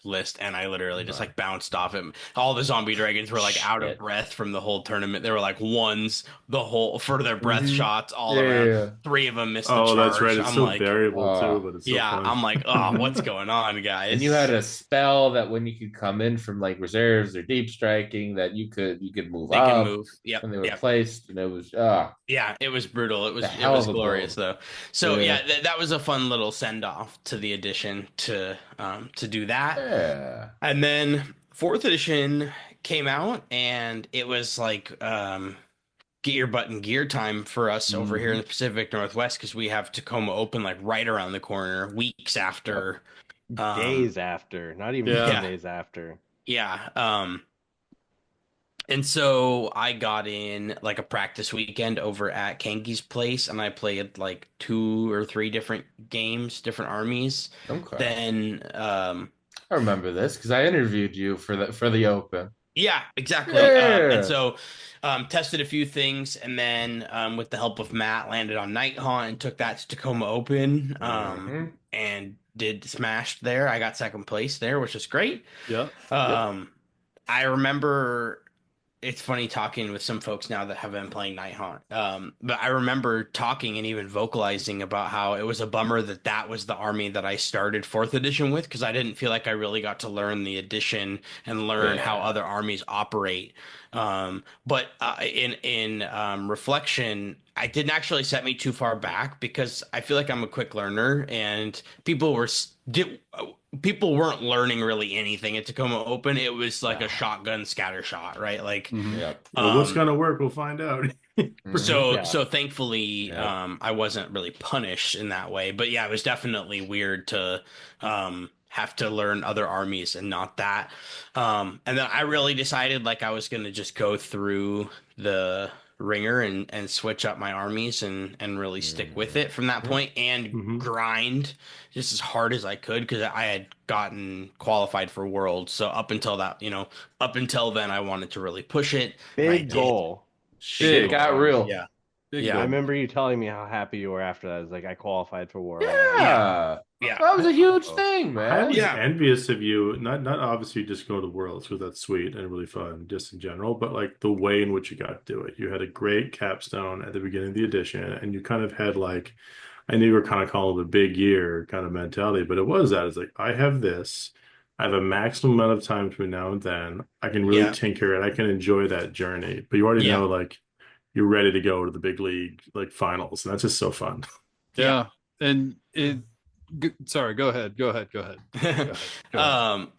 list, and I literally just like bounced off him. All the zombie dragons were like out of breath from the whole tournament. They were like ones the whole for their breath shots all around. Yeah. 3 of them missed the Oh, charge. that's right. It's I'm so like, variable too, but it's so yeah, fun. I'm like, oh, what's going on, guys? And you had a spell that when you could come in from like reserves or deep striking that you could move They up can move. Yep. when they were placed, and it was Yeah, it was brutal. It was hell of a glorious build. though. So Yeah. that was a fun little send off to the edition to do that. Yeah. And then fourth edition came out, and it was like get your butt in gear time for us over here in the Pacific Northwest because we have Tacoma Open like right around the corner, weeks after. Days after, not even days after. Yeah. And so I got in like a practice weekend over at Kangi's place, and I played like 2 or 3 different games, different armies. Okay. Then I remember this because I interviewed you for the Open. yeah, exactly. Yeah. And so tested a few things, and then with the help of Matt, landed on Nighthaunt and took that to Tacoma Open and did smashed there. I got second place there, which was great. Yeah. I remember it's funny talking with some folks now that have been playing Nighthaunt. But I remember talking and even vocalizing about how it was a bummer that was the army that I started fourth edition with, because I didn't feel like I really got to learn the edition and learn how other armies operate. But in reflection, I didn't actually set me too far back because I feel like I'm a quick learner, and people weren't learning really anything at Tacoma Open. It was like a shotgun scatter shot, right? Like, well, what's gonna work? We'll find out. So thankfully, I wasn't really punished in that way. But yeah, it was definitely weird to have to learn other armies and not that. And then I really decided like I was gonna just go through the ringer and switch up my armies and really stick with it from that point and grind just as hard as I could because I had gotten qualified for Worlds. So up until that, up until then, I wanted to really push it. Big goal. Shit got real. Yeah. Big I remember you telling me how happy you were after that. It's like I qualified for Worlds. Yeah. That was a huge thing, man. I was envious of you. Not obviously just go to Worlds because that's sweet and really fun, just in general, but like the way in which you got to do it. You had a great capstone at the beginning of the edition, and you kind of had like, I knew you were kind of calling it a big year kind of mentality, but it was that. It's like, I have this. I have a maximum amount of time between now and then. I can really tinker and I can enjoy that journey. But you already know, like, you're ready to go to the big league, like, finals. And that's just so fun. Yeah. And sorry, go ahead. Go ahead.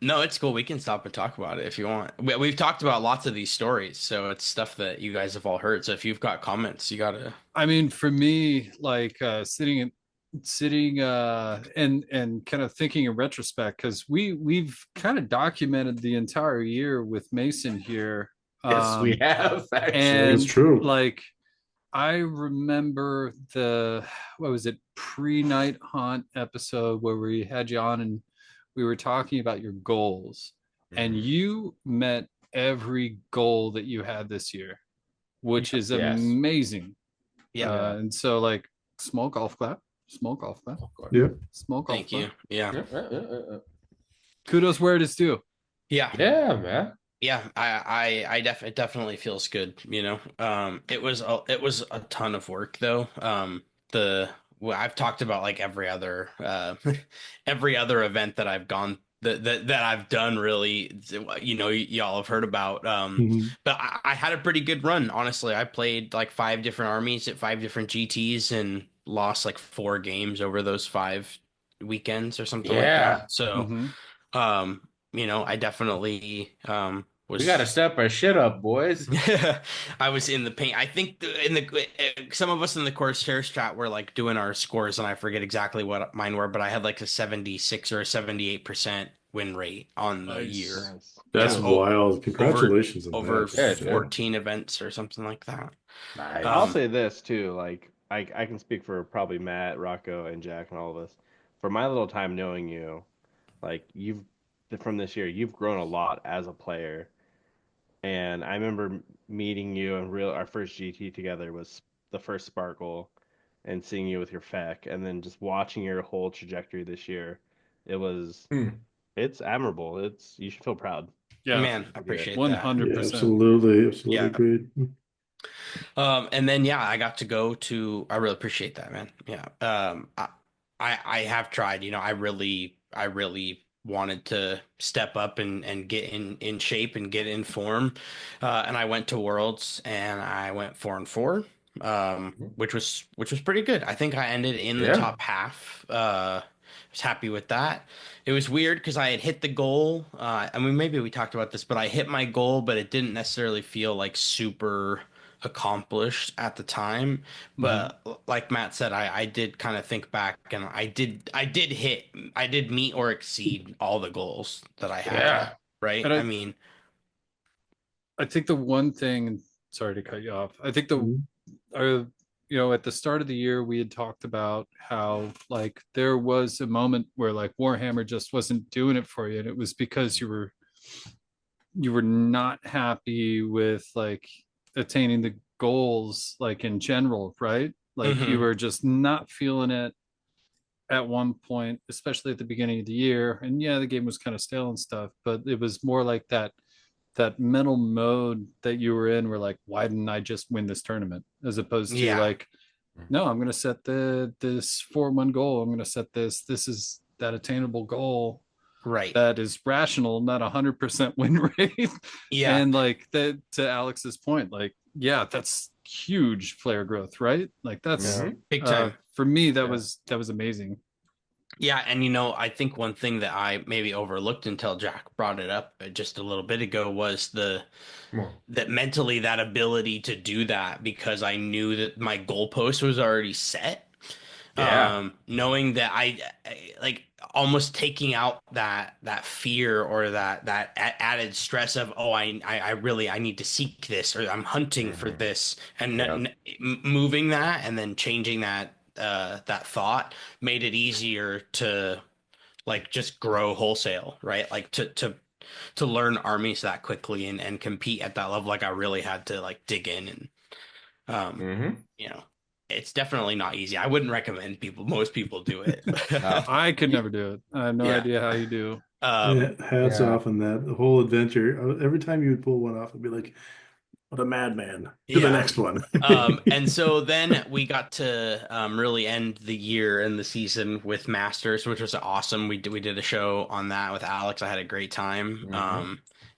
No, it's cool. We can stop and talk about it if you want. We've talked about lots of these stories, so it's stuff that you guys have all heard. So if you've got comments, you gotta. I mean, for me, like sitting and kind of thinking in retrospect, because we've kind of documented the entire year with Mason here. Yes, we have actually. And it's true. Like, I remember what was it, pre-night haunt episode where we had you on and we were talking about your goals, and you met every goal that you had this year, which is amazing. And so, like, small golf clap. Yeah. Small golf clap. Thank you. Yeah. Kudos where it is due. Yeah, man. Yeah, it definitely feels good, it was a ton of work though. I've talked about like every other event that I've gone that I've done, really, y'all have heard about. But I had a pretty good run, honestly. I played like 5 different armies at 5 different GTs and lost like 4 games over those 5 weekends or something like that. So I definitely we got to step our shit up, boys. I was in the paint. I think some of us in the course share chat were like doing our scores, and I forget exactly what mine were, but I had like a 76 or a 78% win rate on the year. That's wild. Congratulations over 14 events or something like that. Nice. I'll say this too, like I can speak for probably Matt, Rocco, and Jack and all of us. For my little time knowing you, like from this year, you've grown a lot as a player. And I remember meeting you and our first GT together was the first Sparkle, and seeing you with your FEC, and then just watching your whole trajectory this year. It's admirable. You should feel proud. Yeah, man, I appreciate 100%. Yeah, absolutely agreed. And then I got to go to. I really appreciate that, man. Yeah. I have tried. I really wanted to step up and get in shape and get in form. And I went to Worlds and I went 4-4, which was pretty good. I think I ended in the top half. I was happy with that. It was weird because I had hit the goal. I mean, maybe we talked about this, but I hit my goal, but it didn't necessarily feel like super accomplished at the time. But like Matt said, I did kind of think back, and I did meet or exceed all the goals that I had. Right. And I think the one thing, sorry to cut you off, I think at the start of the year we had talked about how like there was a moment where like Warhammer just wasn't doing it for you, and it was because you were not happy with like attaining the goals, like in general, right? Like you were just not feeling it at one point, especially at the beginning of the year. And the game was kind of stale and stuff, but it was more like that mental mode that you were in where like, why didn't I just win this tournament, as opposed to like, no, I'm going to set this 4-1 goal. I'm going to set this is that attainable goal, right? That is rational, not 100% win rate. And like that, to Alex's point, like, that's huge player growth, right? Like that's big time for me. That was amazing. Yeah, and I think one thing that I maybe overlooked until Jack brought it up just a little bit ago was that mentally that ability to do that because I knew that my goalpost was already set. Yeah. Knowing that like almost taking out that fear or that added stress of I really I need to seek this or I'm hunting for this and Yep. moving that and then changing that thought made it easier to like just grow wholesale, right? Like to learn armies that quickly and compete at that level. Like I really had to like dig in and um, you know, it's definitely not easy. I wouldn't recommend most people do it. No. I could never do it. I have no Yeah. idea how you do. Yeah, hats Yeah. off on that. The whole adventure. Every time you would pull one off, I'd be like, what a madman. To the Yeah. next one. And so then we got to really end the year and the season with Masters, which was awesome. We did a show on that with Alex. I had a great time.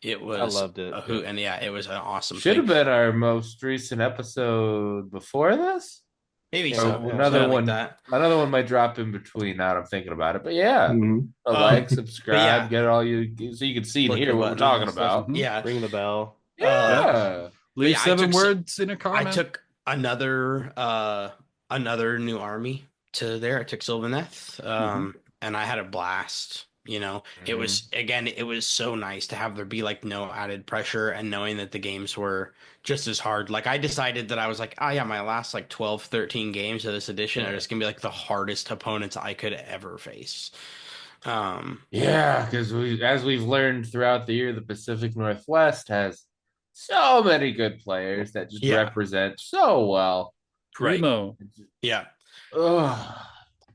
It I was loved it. a hoot, and yeah, it was an awesome Should thing. have been our most recent episode before this. Maybe Or so. another Something one. like that. Another one might drop in between. Now that I'm thinking about it, but yeah, Mhm. a like, subscribe, yeah. get all you so you can see and Click hear the what we're button and talking stuff. about. Yeah. Ring the bell. Yeah. But Leave yeah, 7 words in a I comment. took another new army to there. I took Sylvaneth. And I had a blast. It was so nice to have there be like no added pressure and knowing that the games were just as hard. Like I decided that I was like, oh yeah, my last like 12, 13 games of this edition are just gonna be like the hardest opponents I could ever face. Yeah, because as we've learned throughout the year, the Pacific Northwest has so many good players that just represent so well. Right. Primo. Yeah. Ugh.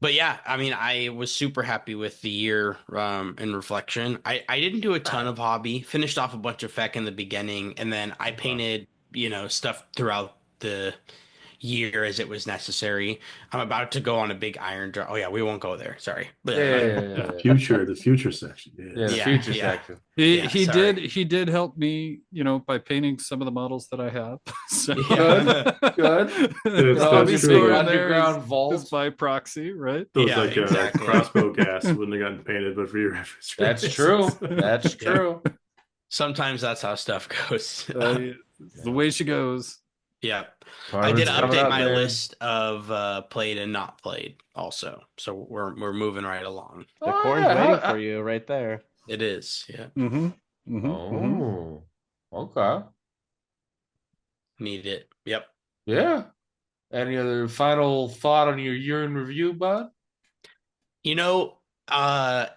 But yeah, I mean, I was super happy with the year in reflection. I didn't do a ton of hobby, finished off a bunch of feck in the beginning, and then I painted, stuff throughout the year as it was necessary. I'm about to go on a big iron draw. Oh yeah, we won't go there. Sorry. But Yeah. The future section. Yeah, the future section. He did help me, by painting some of the models that I have. So. Good. That's true. Underground vault by proxy, right? Those exactly. Crossbow gas wouldn't have gotten painted, but for your reference. That's true. That's true. Sometimes that's how stuff goes. The way she goes. Yeah. I did update my list of played and not played also. So we're moving right along. The corn's waiting for you right there. It is, yeah. Okay. Need it. Yep. Yeah. Any other final thought on your year in review, bud?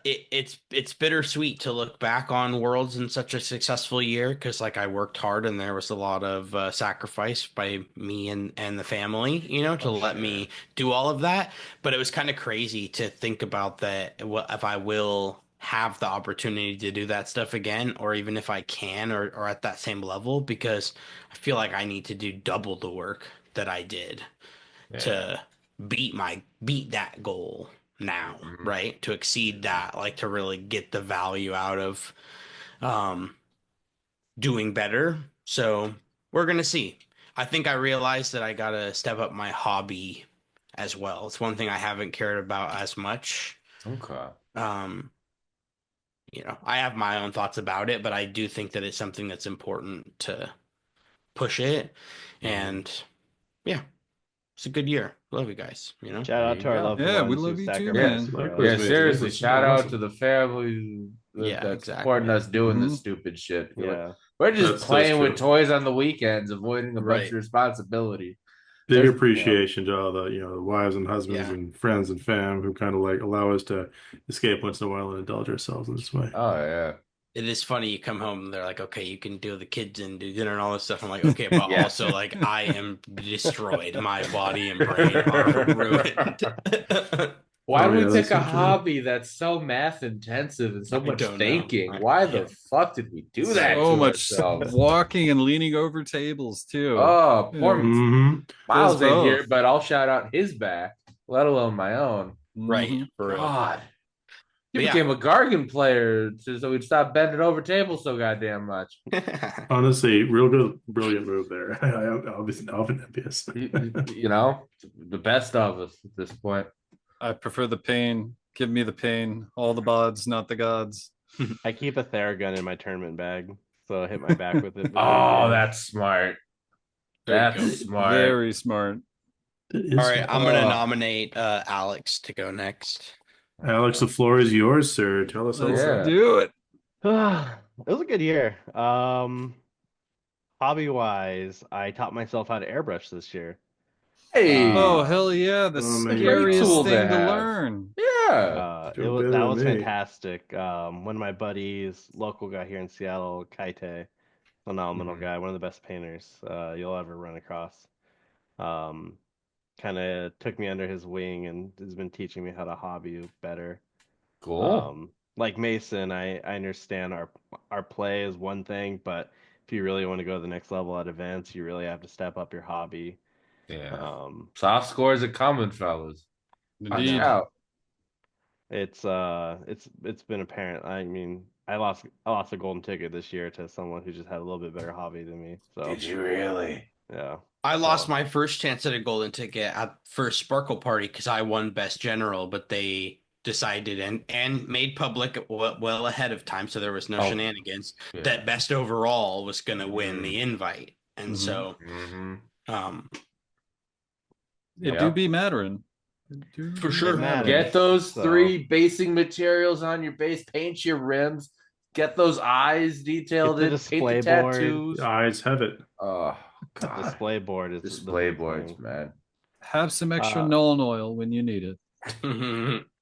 It's bittersweet to look back on Worlds in such a successful year because like I worked hard and there was a lot of sacrifice by me and the family, to let me do all of that. But it was kind of crazy to think about that if I will have the opportunity to do that stuff again, or even if I can or at that same level, because I feel like I need to do double the work that I did to beat that goal now, right? To exceed that, like to really get the value out of doing better. So we're gonna see. I think I realized that I gotta step up my hobby as well. It's one thing I haven't cared about as much. Okay. I have my own thoughts about it, but I do think that it's something that's important to push it. And yeah, it's a good year. Love you guys. Shout out to our loved ones. Yeah, we love you too, man. Yeah, seriously. Shout out to the family that's supporting us doing this stupid shit. Yeah. We're just playing with toys on the weekends, avoiding a bunch of responsibility. Big appreciation to all the the wives and husbands and friends and fam who kind of like allow us to escape once in a while and indulge ourselves in this way. Oh yeah. It is funny. You come home and they're like, okay, you can do the kids and do dinner and all this stuff. I'm like, okay, but also like I am destroyed. My body and brain are ruined. Why do we pick a hobby that's so math intensive and so much thinking? Why the fuck did we do that? So much walking and leaning over tables too. Oh, poor Miles in here, but I'll shout out his back, let alone my own. Right. For God. You became a Gargan player so we'd stop bending over tables so goddamn much. Honestly, real good, brilliant move there. I obviously often envious. The best of us at this point. I prefer the pain. Give me the pain. All the bods, not the gods. I keep a Theragun in my tournament bag, so I hit my back with it. Oh, that's smart. That's smart. Very smart. All right, I'm gonna nominate Alex to go next. Alex, the floor is yours, sir. Tell us all. Let's do it. It was a good year. Hobby wise, I taught myself how to airbrush this year. Hey. Oh, hell yeah. The scariest thing to learn. Yeah. That was fantastic. One of my buddies, local guy here in Seattle, Kaite, phenomenal guy, one of the best painters you'll ever run across. Kind of took me under his wing and has been teaching me how to hobby better. Cool. Like Mason, I understand our play is one thing, but if you really want to go to the next level at events, you really have to step up your hobby. Yeah. Soft scores are coming, fellas. Indeed. Watch out. It's been apparent. I mean, I lost a golden ticket this year to someone who just had a little bit better hobby than me. So Did you really? Yeah. I lost my first chance at a golden ticket at first Sparkle Party because I won Best General, but they decided and made public well ahead of time, so there was no shenanigans, that Best Overall was going to win the invite. And so it do be mattering. For sure. Get those 3 basing materials on your base, paint your rims, get those eyes detailed in, paint the tattoos. The eyes have it. Oh, God. Display board is display boards, man. Have some extra Nolan oil when you need it.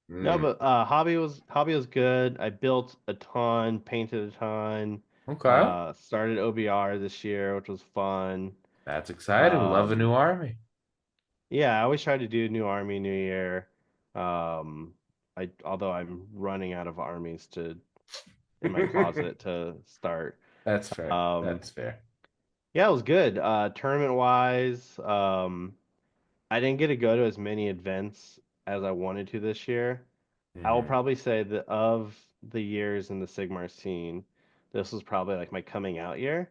No, but hobby was good. I built a ton, painted a ton. Okay. Started OBR this year, which was fun. That's exciting. Love a new army. Yeah, I always try to do new army, new year. Although I'm running out of armies in my closet to start. That's fair. That's fair. Yeah, it was good. Tournament wise, I didn't get to go to as many events as I wanted to this year. I will probably say that of the years in the Sigmar scene, this was probably like my coming out year.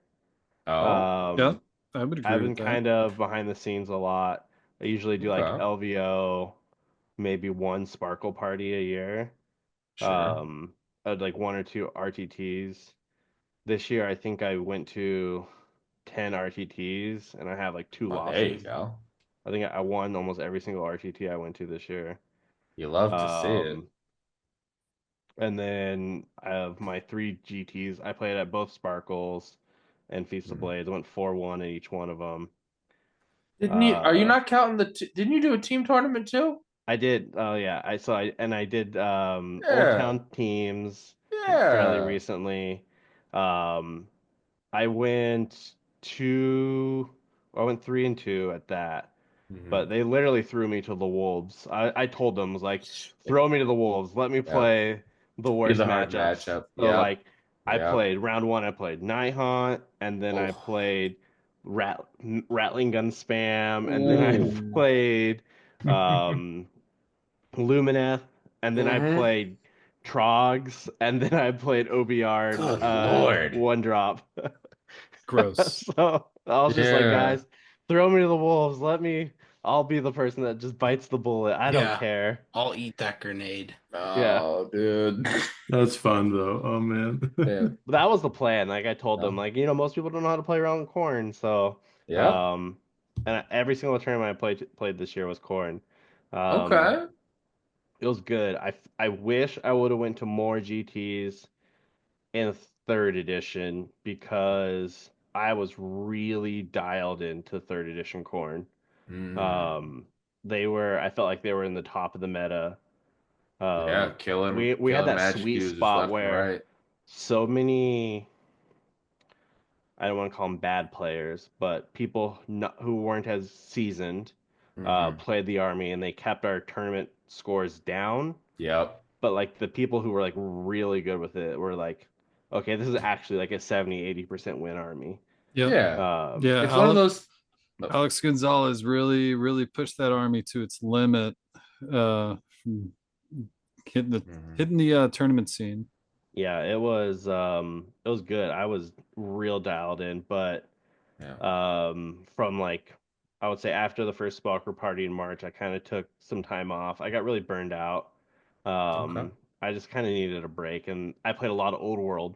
Yeah, I would agree I've been with that. kind of behind the scenes a lot. I usually do like LVO, maybe one Sparkle Party a year. Sure. Like 1 or 2 RTTs. This year, I think I went to 10 RTTs, and I have like 2 losses. There you go. I think I won almost every single RTT I went to this year. You love to see it. And then I have my 3 GTs. I played at both Sparkles and Feast of Blades. I went 4-1 in each one of them. Didn't you? Are you not counting didn't you do a team tournament too? I did. Oh yeah. I did Old Town teams fairly recently. I went 3-2 at that. But they literally threw me to the wolves. I told them, was like, throw me to the wolves. Let me play the worst matchups. So like I played round 1, I played Night Haunt, and then I played Rattling Gun Spam, and then I played Lumineth, and then I played Trogs, and then I played OBR Lord. 1 drop. Gross. So I was just like, guys, throw me to the wolves. I'll be the person that just bites the bullet. I don't care. I'll eat that grenade. Oh, dude. That's fun though. Oh man. That was the plan. Like I told them, like, most people don't know how to play around corn. So and every single tournament I played this year was corn. It was good. I wish I would have went to more GTs in 3rd edition because I was really dialed into 3rd edition corn. I felt like they were in the top of the meta. Killing. We had that sweet spot where so many, I don't want to call them bad players, but people who weren't as seasoned played the army, and they kept our tournament scores down. But like the people who were like really good with it were like, okay, this is actually like a 70-80% win army. Yeah. It's one of those. Alex Gonzalez really pushed that army to its limit, hitting the tournament scene. Yeah, it was good. I was real dialed in, but from like, I would say after the first Sparkle Party in March, I kind of took some time off. I got really burned out Okay. I just kind of needed a break, and I played a lot of Old World,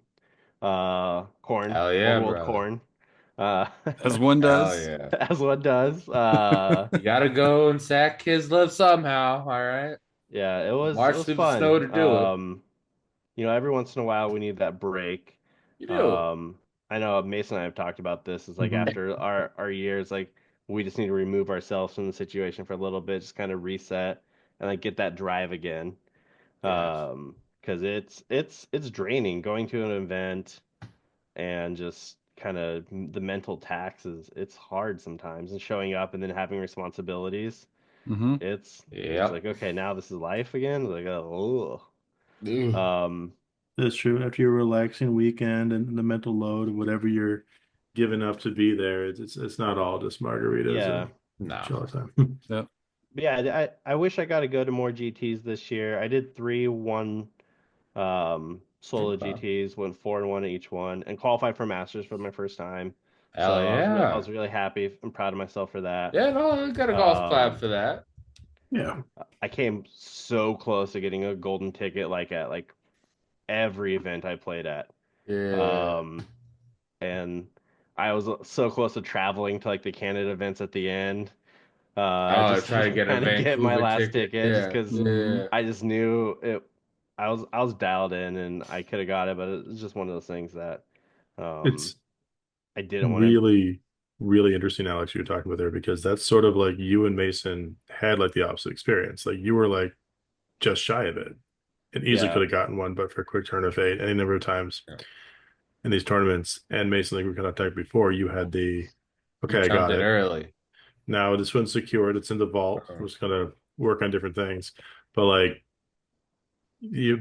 Corn, Hell yeah, Old World brother. Corn, As one Hell does. yeah. as one does. You gotta go and sack Kislev somehow. All right. Yeah, it March was through the snow to fun. do it. Every once in a while we need that break. You do. I know Mason and I have talked about this. Is like Mhm. after our years, like we just need to remove ourselves from the situation for a little bit, just kind of reset and like get that drive again. Yes. Because it's draining going to an event and just kind of the mental taxes. It's hard sometimes, and showing up and then having responsibilities. Mm-hmm. It's like, okay, now this is life again. Like, oh, um, That's true. After your relaxing weekend and the mental load of whatever you're giving up to be there, it's not all just margaritas yeah. and No. chill time. Yeah. But yeah, I wish I got to go to more GTs this year. I did three, one solo Okay. GTs, went 4-1 at each one, and qualified for Masters for my first time. Hell So I yeah. was really happy and proud of myself for that. Yeah, no, you got a golf clap for that. Yeah. I came so close to getting a golden ticket like at like every event I played at. Yeah. Um, and I was so close to traveling to like the Canada events at the end. Oh, Just try to to get a kind of get my Vancouver last ticket. ticket, just Yeah. because Mm-hmm. Yeah. I just knew it. I was dialed in, and I could have got it, but it was just one of those things that um, It's I didn't want to. really, really interesting, Alex, you're talking about there, because that's sort of like you and Mason had like the opposite experience. Like you were like just shy of it and easily Yeah, could have gotten one, but for a quick turn of fate any number of times Yeah. in these tournaments. And Mason, like we kind of talked before, you had the You okay, I jumped got in it. early. Now this one's secured, it's in the vault. Uh-huh. We're just gonna work on different things. But like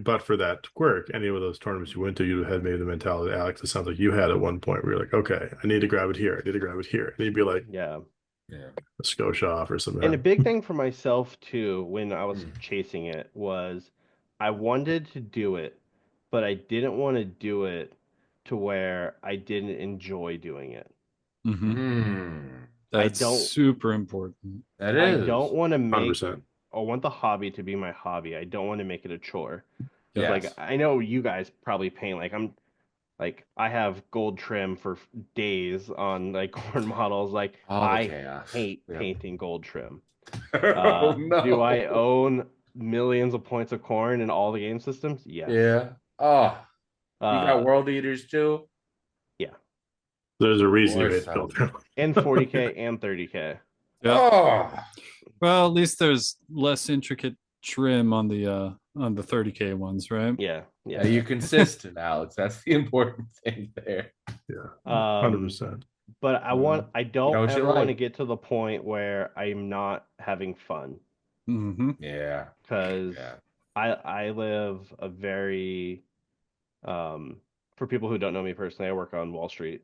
but for that quirk, any of those tournaments you went to, you'd have had maybe the mentality, Alex, it sounds like you had at one point where you're like, okay, I need to grab it here. I need to grab it here. And you'd be like yeah. Yeah. a Scotia off or And a something. big thing for myself too, when I was Mm. chasing it, was I wanted to do it, but I didn't want to do it to where I didn't enjoy doing it. Mm-hmm. Mm. I That's don't super important. That I is. don't want to make 100%. I want the hobby to be my hobby. I don't want to make it a chore. Because Yep. like Yes. I know you guys probably paint like I have gold trim for days on like corn models. Like All the I chaos. hate Yep. painting gold trim. Oh Do I no. own millions of points of corn in all the game systems? Yes. Yeah. Oh, you got Uh, world eaters too? yeah. There's a Of reason you course, made the I would. filter. And 40K and 30K. Yep. Oh, Well, at least there's less intricate trim on the 30K ones, right? Yeah. yeah, Yeah. you're consistent, Alex. That's the important thing there. Yeah, Um, 100%. but I You know don't what you ever want to like. get to the point where I'm not having fun. Mm-hmm. Yeah. Because Yeah. I live a very for people who don't know me personally, I work on Wall Street.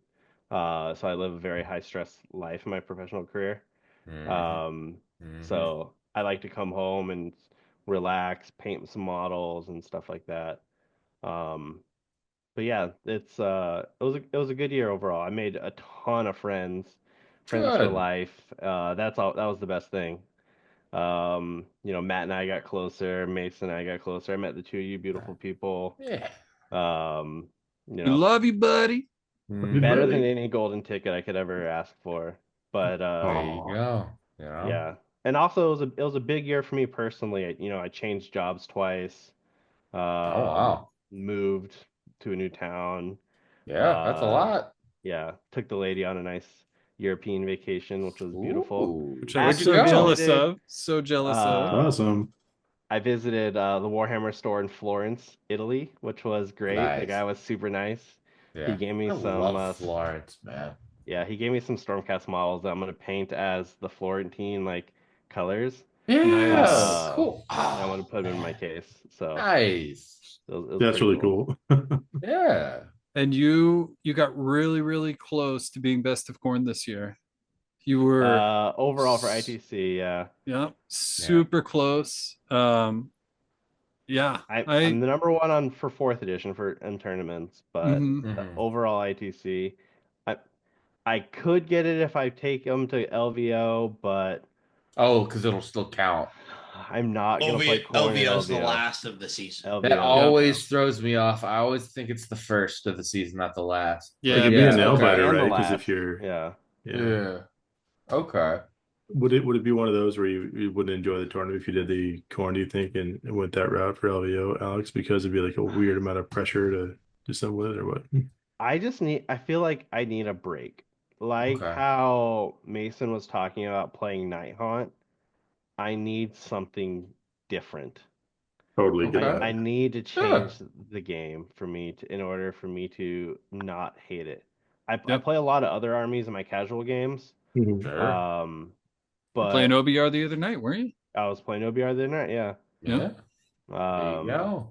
So I live a very high stress life in my professional career. Mm-hmm. Um, Mm-hmm. so I like to come home and relax, paint some models and stuff like that. Um, but yeah, it was a good year overall. I made a ton of friends for Good. life. That's all. That was the best thing. Matt and I got closer. Mason and I got closer. I met the two of you beautiful people. Yeah. Um, you We know, love you, buddy. Hey, Mm-hmm. better than buddy. any golden ticket I could ever ask for. But There you Oh. go. You know? yeah, and also it was a big year for me personally. I changed jobs twice. Oh wow. Moved to a new town. Yeah, that's a Uh, lot. yeah, took the lady on a nice European vacation, which was beautiful. Ooh. Which I Where'd was you so Actually go? jealous visited. of. So jealous of. Uh, Awesome. I visited the Warhammer store in Florence, Italy, which was great. The Nice. guy was super nice. He Yeah. gave me I some love Florence, man. yeah, he gave me some Stormcast models that I'm gonna paint as the Florentine like colors. Yeah. Nice. Cool. And I'm Oh, gonna put them in my man. case. So Nice. it was That's pretty really cool. cool. Yeah. And you got really, really close to being best of corn this year. You were Overall for ITC, yeah. yeah, Yeah. super close. Yeah. I'm the number one on for fourth edition for in tournaments, but Mhm. the Mm-hmm. overall ITC, I I could get it if I take them to LVO, but Oh, because it'll still count. I'm not gonna play Corn in LVO is the LVO. last of the season. LVO. That always throws me off. I always think it's the first of the season, not the last. Yeah, it could be a nail biter, right? Because if you're yeah. Okay. Would it be one of those where you wouldn't enjoy the tournament if you did the Corn, do you think, and went that route for LVO, Alex, because it'd be like a weird amount of pressure to do something with it, or what? I feel like I need a break. Like how Mason was talking about playing Night Haunt, I need something different. Totally get I need to change the game for me in order for me to not hate it. I play a lot of other armies in my casual games. Mm-hmm. But playing OBR the other night, weren't you? I was playing OBR the other night, yeah. There you go.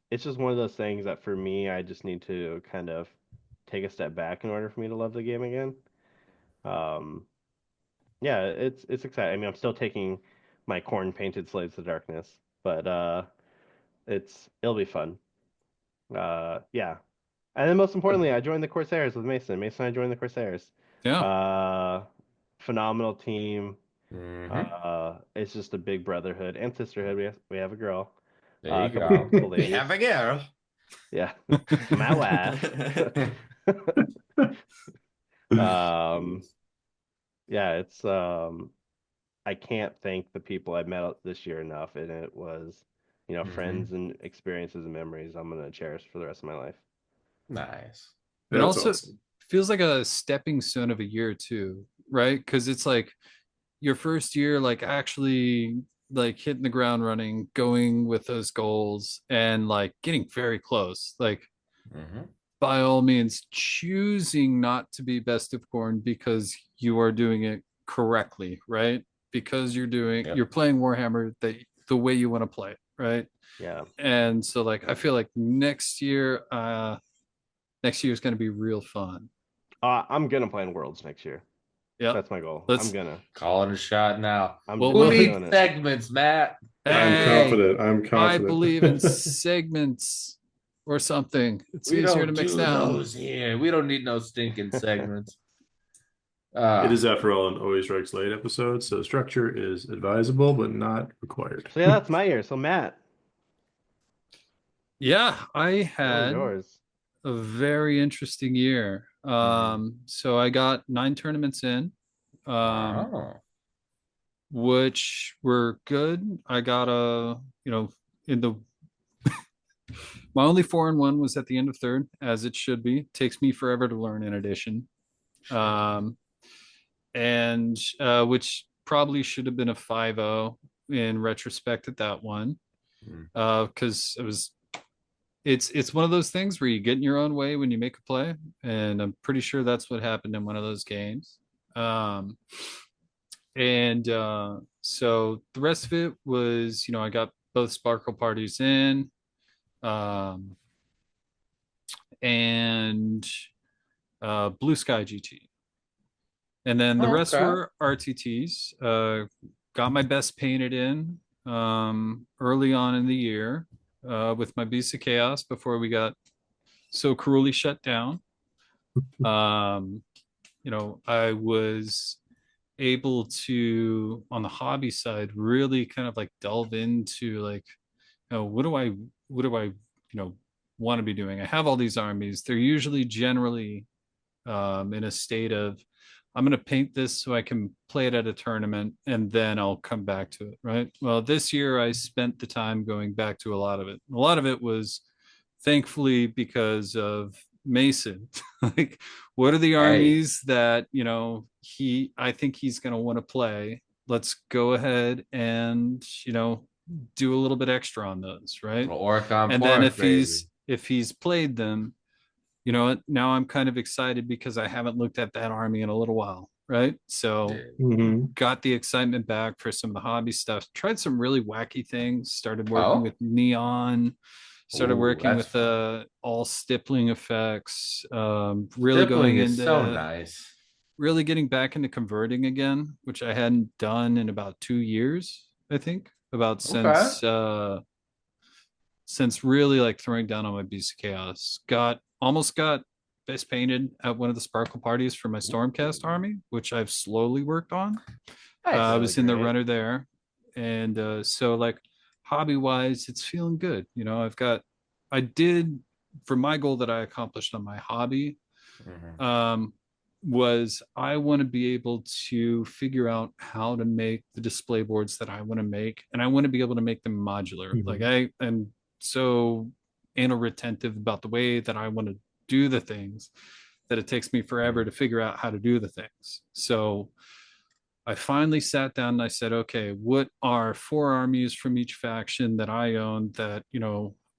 It's just one of those things that for me, I just need to kind of take a step back in order for me to love the game again. Yeah, it's exciting. I mean, I'm still taking my Corn painted Slaves of Darkness, but it'll be fun. Yeah. And then most importantly, I joined the Corsairs with Mason. Mason and I joined the Corsairs. Yeah. Phenomenal team. It's just a big brotherhood and sisterhood. We have a girl. There you go. We have a girl. Yeah. My wife. Yeah, it's I can't thank the people I met this year enough, and it was, friends and experiences and memories I'm gonna cherish for the rest of my life. Nice. It also feels like a stepping stone of a year too, right? Because it's like your first year, like actually like hitting the ground running, going with those goals, and like getting very close. Like by all means, choosing not to be best of Corn because you are doing it correctly, right? Because you're playing Warhammer the way you want to play it, right? Yeah. And so like I feel like next year is going to be real fun. I'm gonna play in Worlds next year. Yeah, that's my goal. I'm gonna call it a shot now. We'll need segments, Matt. I'm confident. I believe in segments or something. It's easier to mix down. Those here. We don't need no stinking segments. It is, after all, an Always Strikes Late episode, so structure is advisable but not required. So yeah, that's my year. So Matt. Yeah, I had a very interesting year. So I got 9 tournaments in, which were good. I got in the my only 4-1 was at the end of third, as it should be. Takes me forever to learn in addition. And which probably should have been a 5-0 in retrospect at that one, because it's one of those things where you get in your own way when you make a play, and I'm pretty sure that's what happened in one of those games. So the rest of it was, I got both Sparkle parties in, and Blue Sky GT. And then the rest were RTTs. Got my best painted in early on in the year with my Beast of Chaos before we got so cruelly shut down. I was able to, on the hobby side, really kind of like delve into like, what do I want to be doing? I have all these armies. They're usually generally in a state of, I'm going to paint this so I can play it at a tournament and then I'll come back to it, right? Well, this year I spent the time going back to a lot of it. A lot of it was thankfully because of Mason. Like, what are the armies that, I think he's going to want to play? Let's go ahead and, do a little bit extra on those, right? Then if he's played them, now I'm kind of excited because I haven't looked at that army in a little while, right? So got the excitement back for some of the hobby stuff. Tried some really wacky things. Started working with neon. Started working with all stippling effects. Really going into so nice. Really getting back into converting again, which I hadn't done in about 2 years, I think. Since really like throwing down on my Beast of Chaos. Almost got best painted at one of the Sparkle parties for my Stormcast army, which I've slowly worked on. I was in the runner there. And so like hobby wise, it's feeling good. I did, for my goal that I accomplished on my hobby, was I want to be able to figure out how to make the display boards that I want to make, and I want to be able to make them modular. Like I am so anal retentive about the way that I want to do the things that it takes me forever to figure out how to do the things. So I finally sat down and I said, okay, what are 4 armies from each faction that I own that,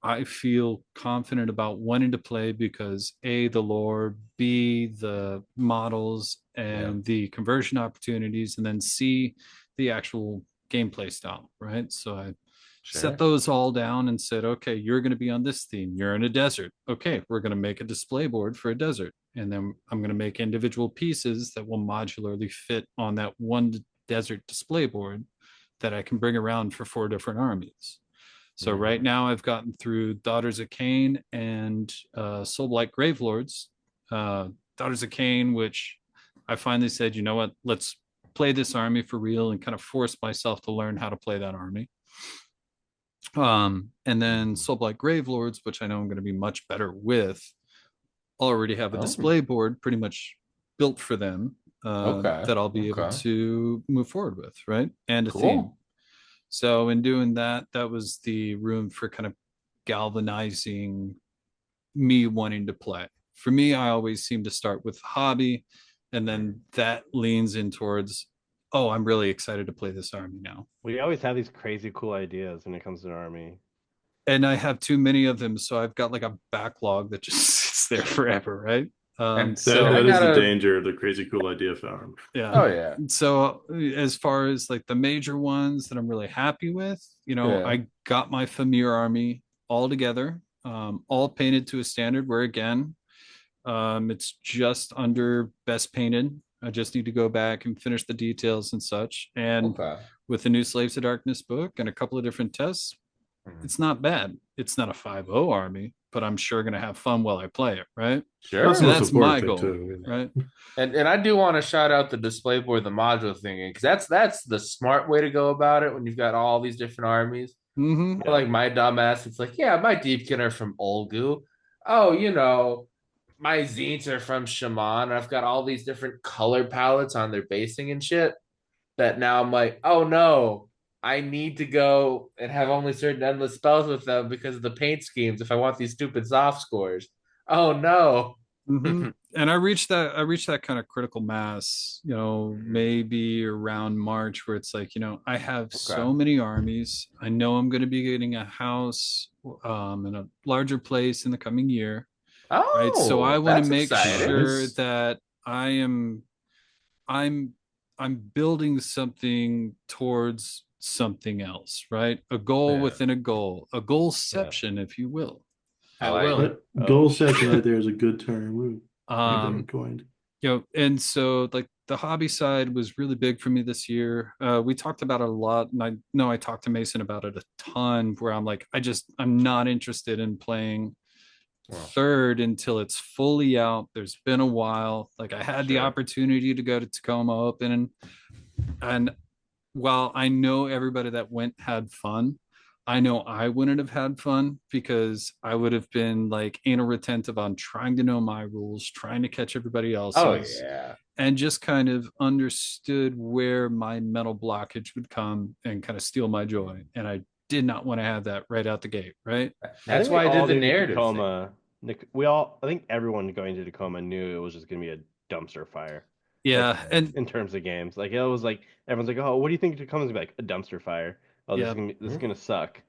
I feel confident about wanting to play because A, the lore, B, the models and the conversion opportunities, and then C, the actual gameplay style, right? So I set those all down and said, okay, you're going to be on this theme. You're in a desert. Okay, we're going to make a display board for a desert. And then I'm going to make individual pieces that will modularly fit on that one desert display board that I can bring around for 4 different armies. So right now I've gotten through Daughters of Cain and Soulblight Gravelords. Daughters of Cain, which I finally said, you know what, let's play this army for real, and kind of force myself to learn how to play that army. And then Soulblight Gravelords, which I know I'm going to be much better with, already have a display board pretty much built for them that I'll be able to move forward with, right? And a theme. So in doing that, that was the room for kind of galvanizing me wanting to play. For me, I always seem to start with hobby, and then that leans in towards, oh, I'm really excited to play this army now. We always have these crazy cool ideas when it comes to an army. And I have too many of them, so I've got like a backlog that just sits there forever, right? So that is the danger of the crazy cool idea farm. Yeah. Oh yeah. So as far as like the major ones that I'm really happy with, I got my Famir army all together, all painted to a standard where again, it's just under best painted. I just need to go back and finish the details and such. And with the new Slaves of Darkness book and a couple of different tests, it's not bad. It's not a 5-0 army, but I'm sure going to have fun while I play it, right? Sure. So that's my goal, too, right? And I do want to shout out the display board, the module thing, because that's the smart way to go about it when you've got all these different armies. Like my dumbass, it's like, yeah, my Deepkin are from Olgu. Oh, my Zeents are from Shaman. I've got all these different color palettes on their basing and shit that now I'm like, oh no, I need to go and have only certain endless spells with them because of the paint schemes if I want these stupid soft scores. Oh no. And I reached that kind of critical mass, maybe around March, where it's like, I have so many armies. I know I'm going to be getting a house in a larger place in the coming year. Right. So I want to make sure that I'm building something towards something else, right? A goal within a goal, a goalception, if you will. I will. Goalception right there is a good term. Coined. And so like the hobby side was really big for me this year. We talked about it a lot, and I know I talked to Mason about it a ton, where I'm like, I'm not interested in playing third until it's fully out. There's been a while. Like I had the opportunity to go to Tacoma Open, and while I know everybody that went had fun, I know I wouldn't have had fun because I would have been like anal retentive on trying to know my rules, trying to catch everybody else's. And just kind of understood where my mental blockage would come and kind of steal my joy. And I did not want to have that right out the gate, right? That's why I did the narrative Tacoma. I think everyone going to Tacoma knew it was just going to be a dumpster fire. Yeah, and in terms of games, like it was like everyone's like, "Oh, what do you think Tacoma's gonna be like?" A dumpster fire. Oh, this is gonna suck.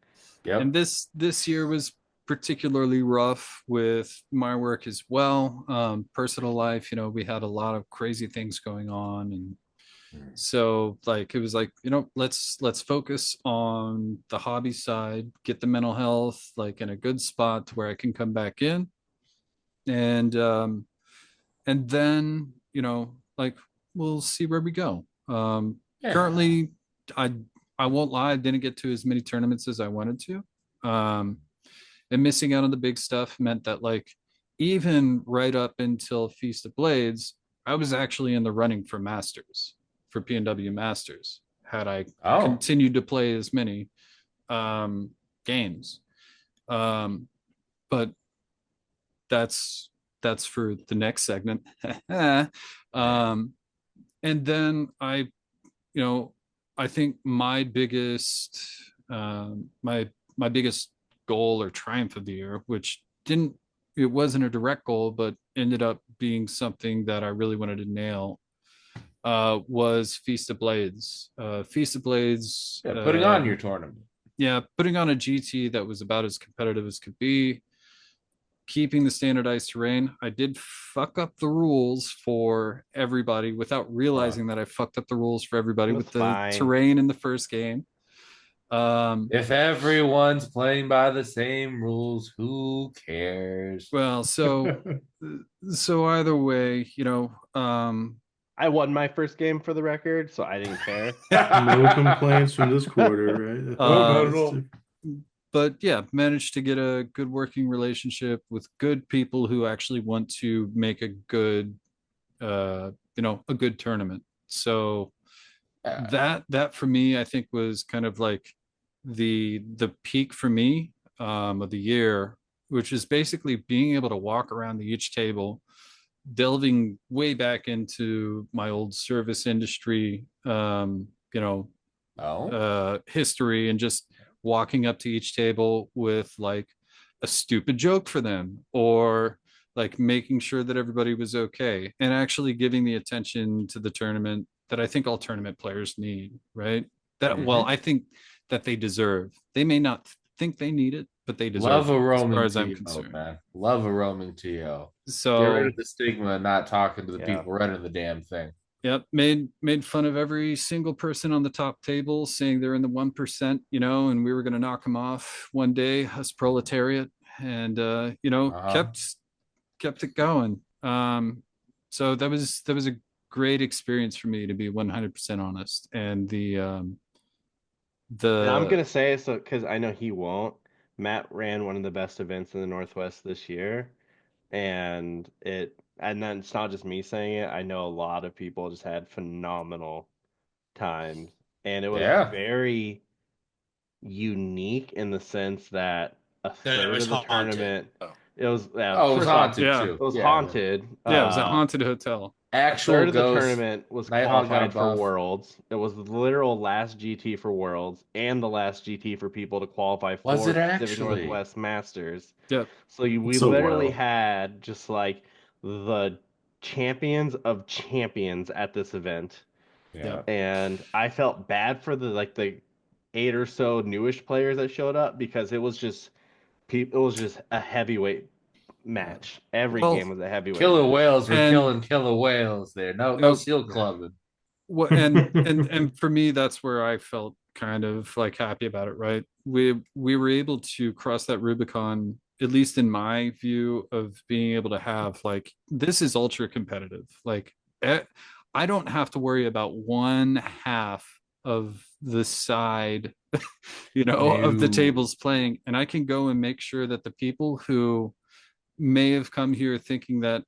Yeah. And this year was particularly rough with my work as well. Personal life, we had a lot of crazy things going on, and so like it was like, let's focus on the hobby side, get the mental health like in a good spot to where I can come back in, and then like we'll see where we go. Currently, I won't lie, I didn't get to as many tournaments as I wanted to. And missing out on the big stuff meant that like even right up until Feast of Blades, I was actually in the running for Masters, for PNW Masters. had I continued to play as many games. But that's for the next segment. And then I think my biggest my biggest goal or triumph of the year, which it wasn't a direct goal, but ended up being something that I really wanted to nail, was Feast of Blades. Feast of Blades. Yeah, putting on your tournament. Yeah, putting on a GT that was about as competitive as could be, keeping the standardized terrain. I did fuck up the rules for everybody without realizing that I fucked up the rules for everybody with the terrain in the first game. If everyone's playing by the same rules, who cares? Well, so either way, I won my first game for the record, so I didn't care. No complaints from this quarter, right? But yeah, managed to get a good working relationship with good people who actually want to make a good, a good tournament. So that for me, I think was kind of like the peak for me of the year, which is basically being able to walk around the each table, delving way back into my old service industry, history, and just walking up to each table with like a stupid joke for them, or like making sure that everybody was okay, and actually giving the attention to the tournament that I think all tournament players need, right? I think that they deserve. They may not think they need it, but they deserve Love it, a roaming as far as TO, I'm concerned. man. Love a roaming TO. So get rid of the stigma and not talking to the people running the damn thing. Yep, made fun of every single person on the top table, saying they're in the 1%, and we were going to knock them off one day, us proletariat, and kept it going. So that was a great experience for me, to be 100% honest. And and I'm gonna say, so because I know he won't. Matt ran one of the best events in the Northwest this year, and then it's not just me saying it. I know a lot of people just had phenomenal times, and it was very unique in the sense that a third of the tournament. It was haunted too. It was haunted. Yeah, it was a haunted hotel. A third of the tournament was qualified for Worlds. It was the literal last GT for Worlds and the last GT for people to qualify for Pacific Northwest Masters. Yep. So we literally had just like the champions of champions at this event. Yeah. And I felt bad for the 8 or so newish players that showed up, because it was just a heavyweight match. Every game was a heavyweight. Killer whales were killing killer whales there. No seal clubbing. And for me, that's where I felt kind of like happy about it, right? We were able to cross that Rubicon, at least in my view, of being able to have like, this is ultra competitive. Like, I don't have to worry about one half of the side of the tables playing, and I can go and make sure that the people who may have come here thinking that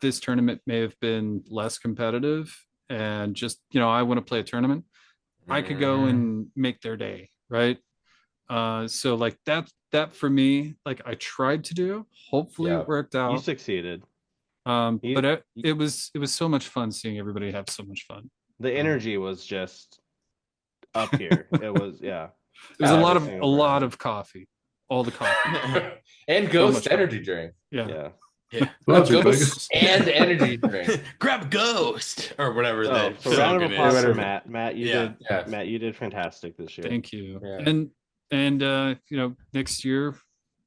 this tournament may have been less competitive and just I want to play a tournament, I could go and make their day, right? So like that for me, like I tried to do, hopefully it worked out. You succeeded. But it was so much fun seeing everybody have so much fun. The energy was just up here. It was It was a lot of coffee. All the coffee. And Ghost energy drink. Yeah. Ghost and energy drink. Grab Ghost or whatever. So round of applause for Matt. Matt, you did fantastic this year. Thank you. Yeah. And next year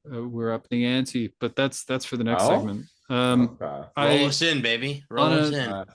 we're up the ante, but that's for the next segment. Roll us in, baby. Roll us in.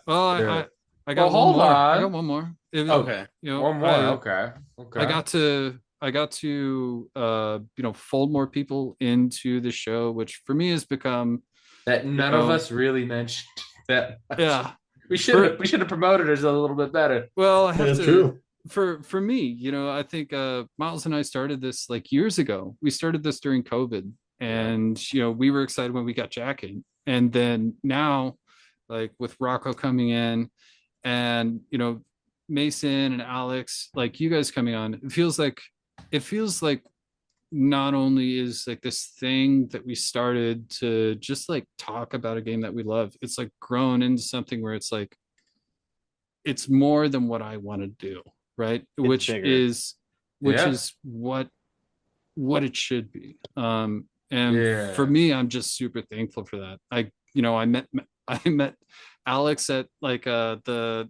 I got one more. I got one more. Okay. One more. Okay. I got to fold more people into the show, which for me has become that none of us really mentioned that. Yeah. We should have promoted it a little bit better. Well, I have to. For me, I think Miles and I started this like years ago. We started this during COVID, and we were excited when we got jacking, and then now, like with Rocco coming in, and Mason and Alex, like you guys coming on, it feels like not only is like this thing that we started to just like talk about a game that we love, it's like grown into something where it's like it's more than what I want to do, right? Which is what it should be. And for me, I'm just super thankful for that. I met Alex at like the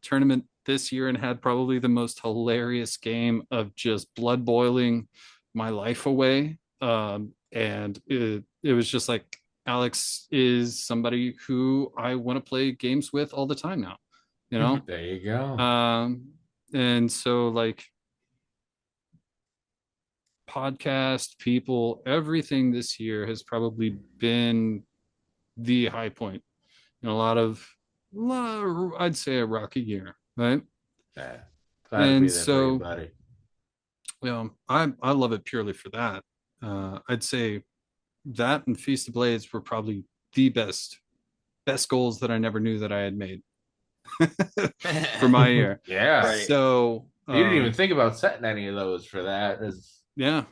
tournament this year and had probably the most hilarious game of just blood boiling my life away. And it was just like Alex is somebody who I want to play games with all the time now, you know? There you go. And so like podcast, people, everything this year has probably been the high point in a lot of I'd say a rocky year, right? Yeah. And so, I love it purely for that. I'd say that and Feast of Blades were probably the best goals that I never knew that I had made for my year. Yeah. Right. So you didn't even think about setting any of those for that. Yeah.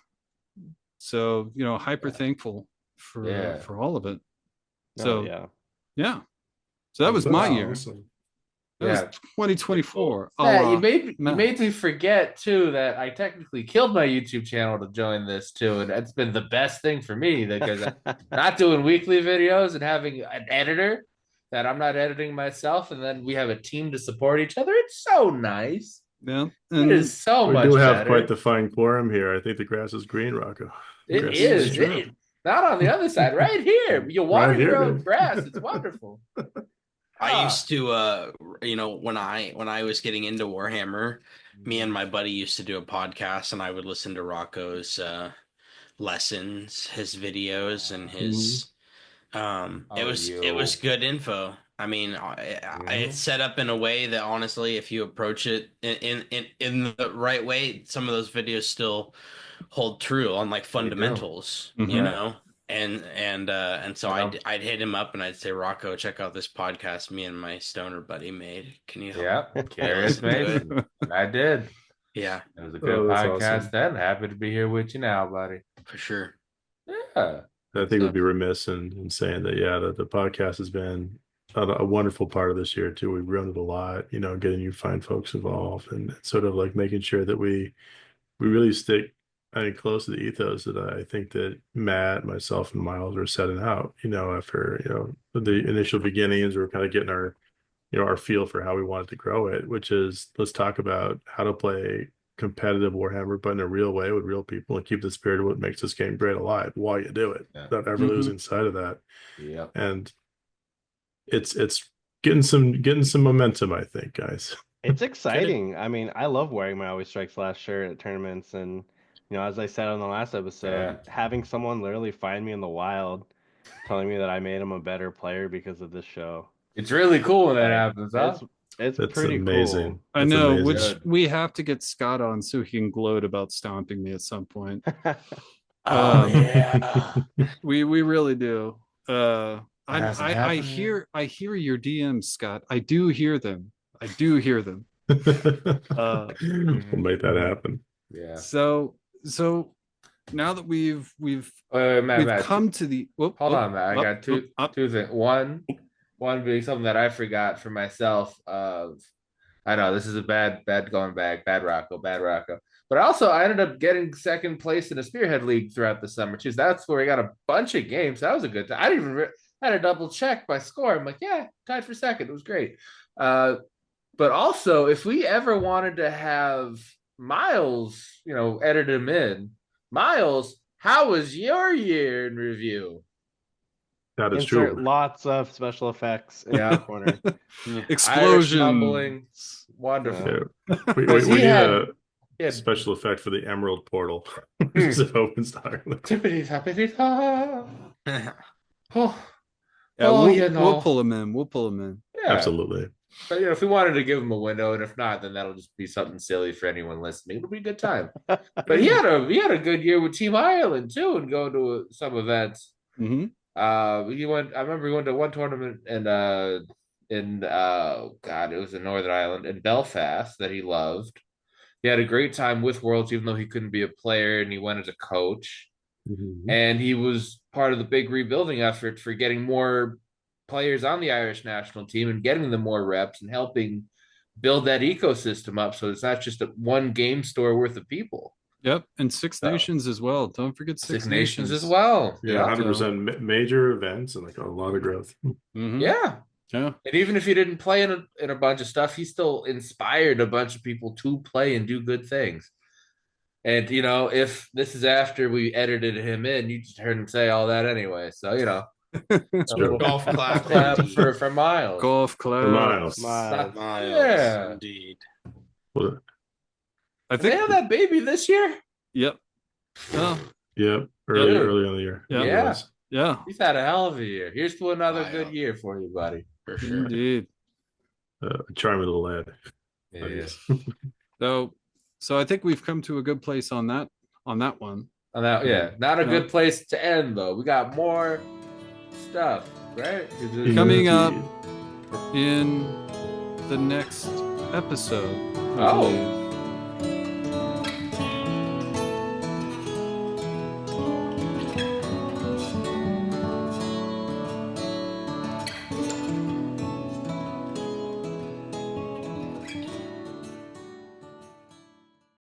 So, hyper thankful for all of it. So yeah. So that was my year. Awesome. That was 2024. Yeah, you made me forget too that I technically killed my YouTube channel to join this too, and that's been the best thing for me because I'm not doing weekly videos and having an editor that I'm not editing myself, and then we have a team to support each other. It's so nice. Yeah, it is so much. We do have better. quite the fine quorum here. I think the grass is green, Rocco. It is. Not on the other side, right here. You water your own grass. It's wonderful. I used to, when I was getting into Warhammer, me and my buddy used to do a podcast, and I would listen to Rocco's lessons, his videos, and his. It was good info. I mean, it's set up in a way that honestly, if you approach it in the right way, some of those videos still hold true on like fundamentals, and so I'd hit him up and I'd say, Rocco, check out this podcast me and my stoner buddy made. Can you help? Curious Mason. I did. Yeah. It was a good podcast awesome. Then. Happy to be here with you now, buddy. For sure. Yeah. I think we'd be remiss in saying that, the podcast has been a wonderful part of this year too. We've grown it a lot, getting you fine folks involved and sort of like making sure that we really stick close to the ethos that I think that Matt, myself, and Miles are setting out, after, the initial beginnings, we're kind of getting our feel for how we wanted to grow it, which is let's talk about how to play competitive Warhammer, but in a real way with real people and keep the spirit of what makes this game great alive while you do it, not ever losing sight of that. Yeah. And it's getting some momentum, I think, guys. It's exciting. I mean, I love wearing my Always Strikes Last shirt at tournaments, and as I said on the last episode, having someone literally find me in the wild, telling me that I made him a better player because of this show. It's really cool when that happens, huh? It's pretty amazing. Cool. I know, amazing. Which we have to get Scott on so he can gloat about stomping me at some point. Yeah. We really do. I hear your DMs, Scott. I do hear them. We'll make that happen. Yeah. So now that we've Matt, come to the hold on, Matt. I got two things. One being something that I forgot for myself. I know this is a bad going back, bad Rocco. But also, I ended up getting second place in a Spearhead League throughout the summer too. So that's where we got a bunch of games. That was a good time. I didn't even had to double check my score. I'm like, yeah, tied for second. It was great. But also, if we ever wanted to have Miles, edit him in. Miles, how was your year in review? That is true. Lots of special effects in the corner. Explosion. Wonderful. Yeah. We need a special effect for the Emerald Portal. It opens we'll pull him in. Yeah. Absolutely. But if we wanted to give him a window, and if not, then that'll just be something silly for anyone listening. It'll be a good time. But he had a good year with Team Ireland too, and going to some events. Mm-hmm. I remember he went to one tournament in in God, it was in Northern Ireland, in Belfast, that he loved. He had a great time with Worlds, even though he couldn't be a player, and he went as a coach. Mm-hmm. And he was part of the big rebuilding effort for getting more players on the Irish national team and getting them more reps and helping build that ecosystem up, so it's not just a one game store worth of people. Yep, and Six Nations as well. Don't forget Six Nations as well. Yeah, 100% major events and like a lot of growth. Mm-hmm. Yeah. And even if he didn't play in a bunch of stuff, he still inspired a bunch of people to play and do good things. And if this is after we edited him in, you just heard him say all that anyway. So golf clap for Miles. Golf clap. Miles. Yeah, indeed. I think they have that baby this year. Yep. Oh. Yep. Early in the year. Yeah. He's had a hell of a year. Here's to another good year for you, buddy. For sure. Indeed. Charming little lad. Yes. So I think we've come to a good place on that one. On that, not a good place to end though. We got more stuff, right? Coming up in the next episode. I believe.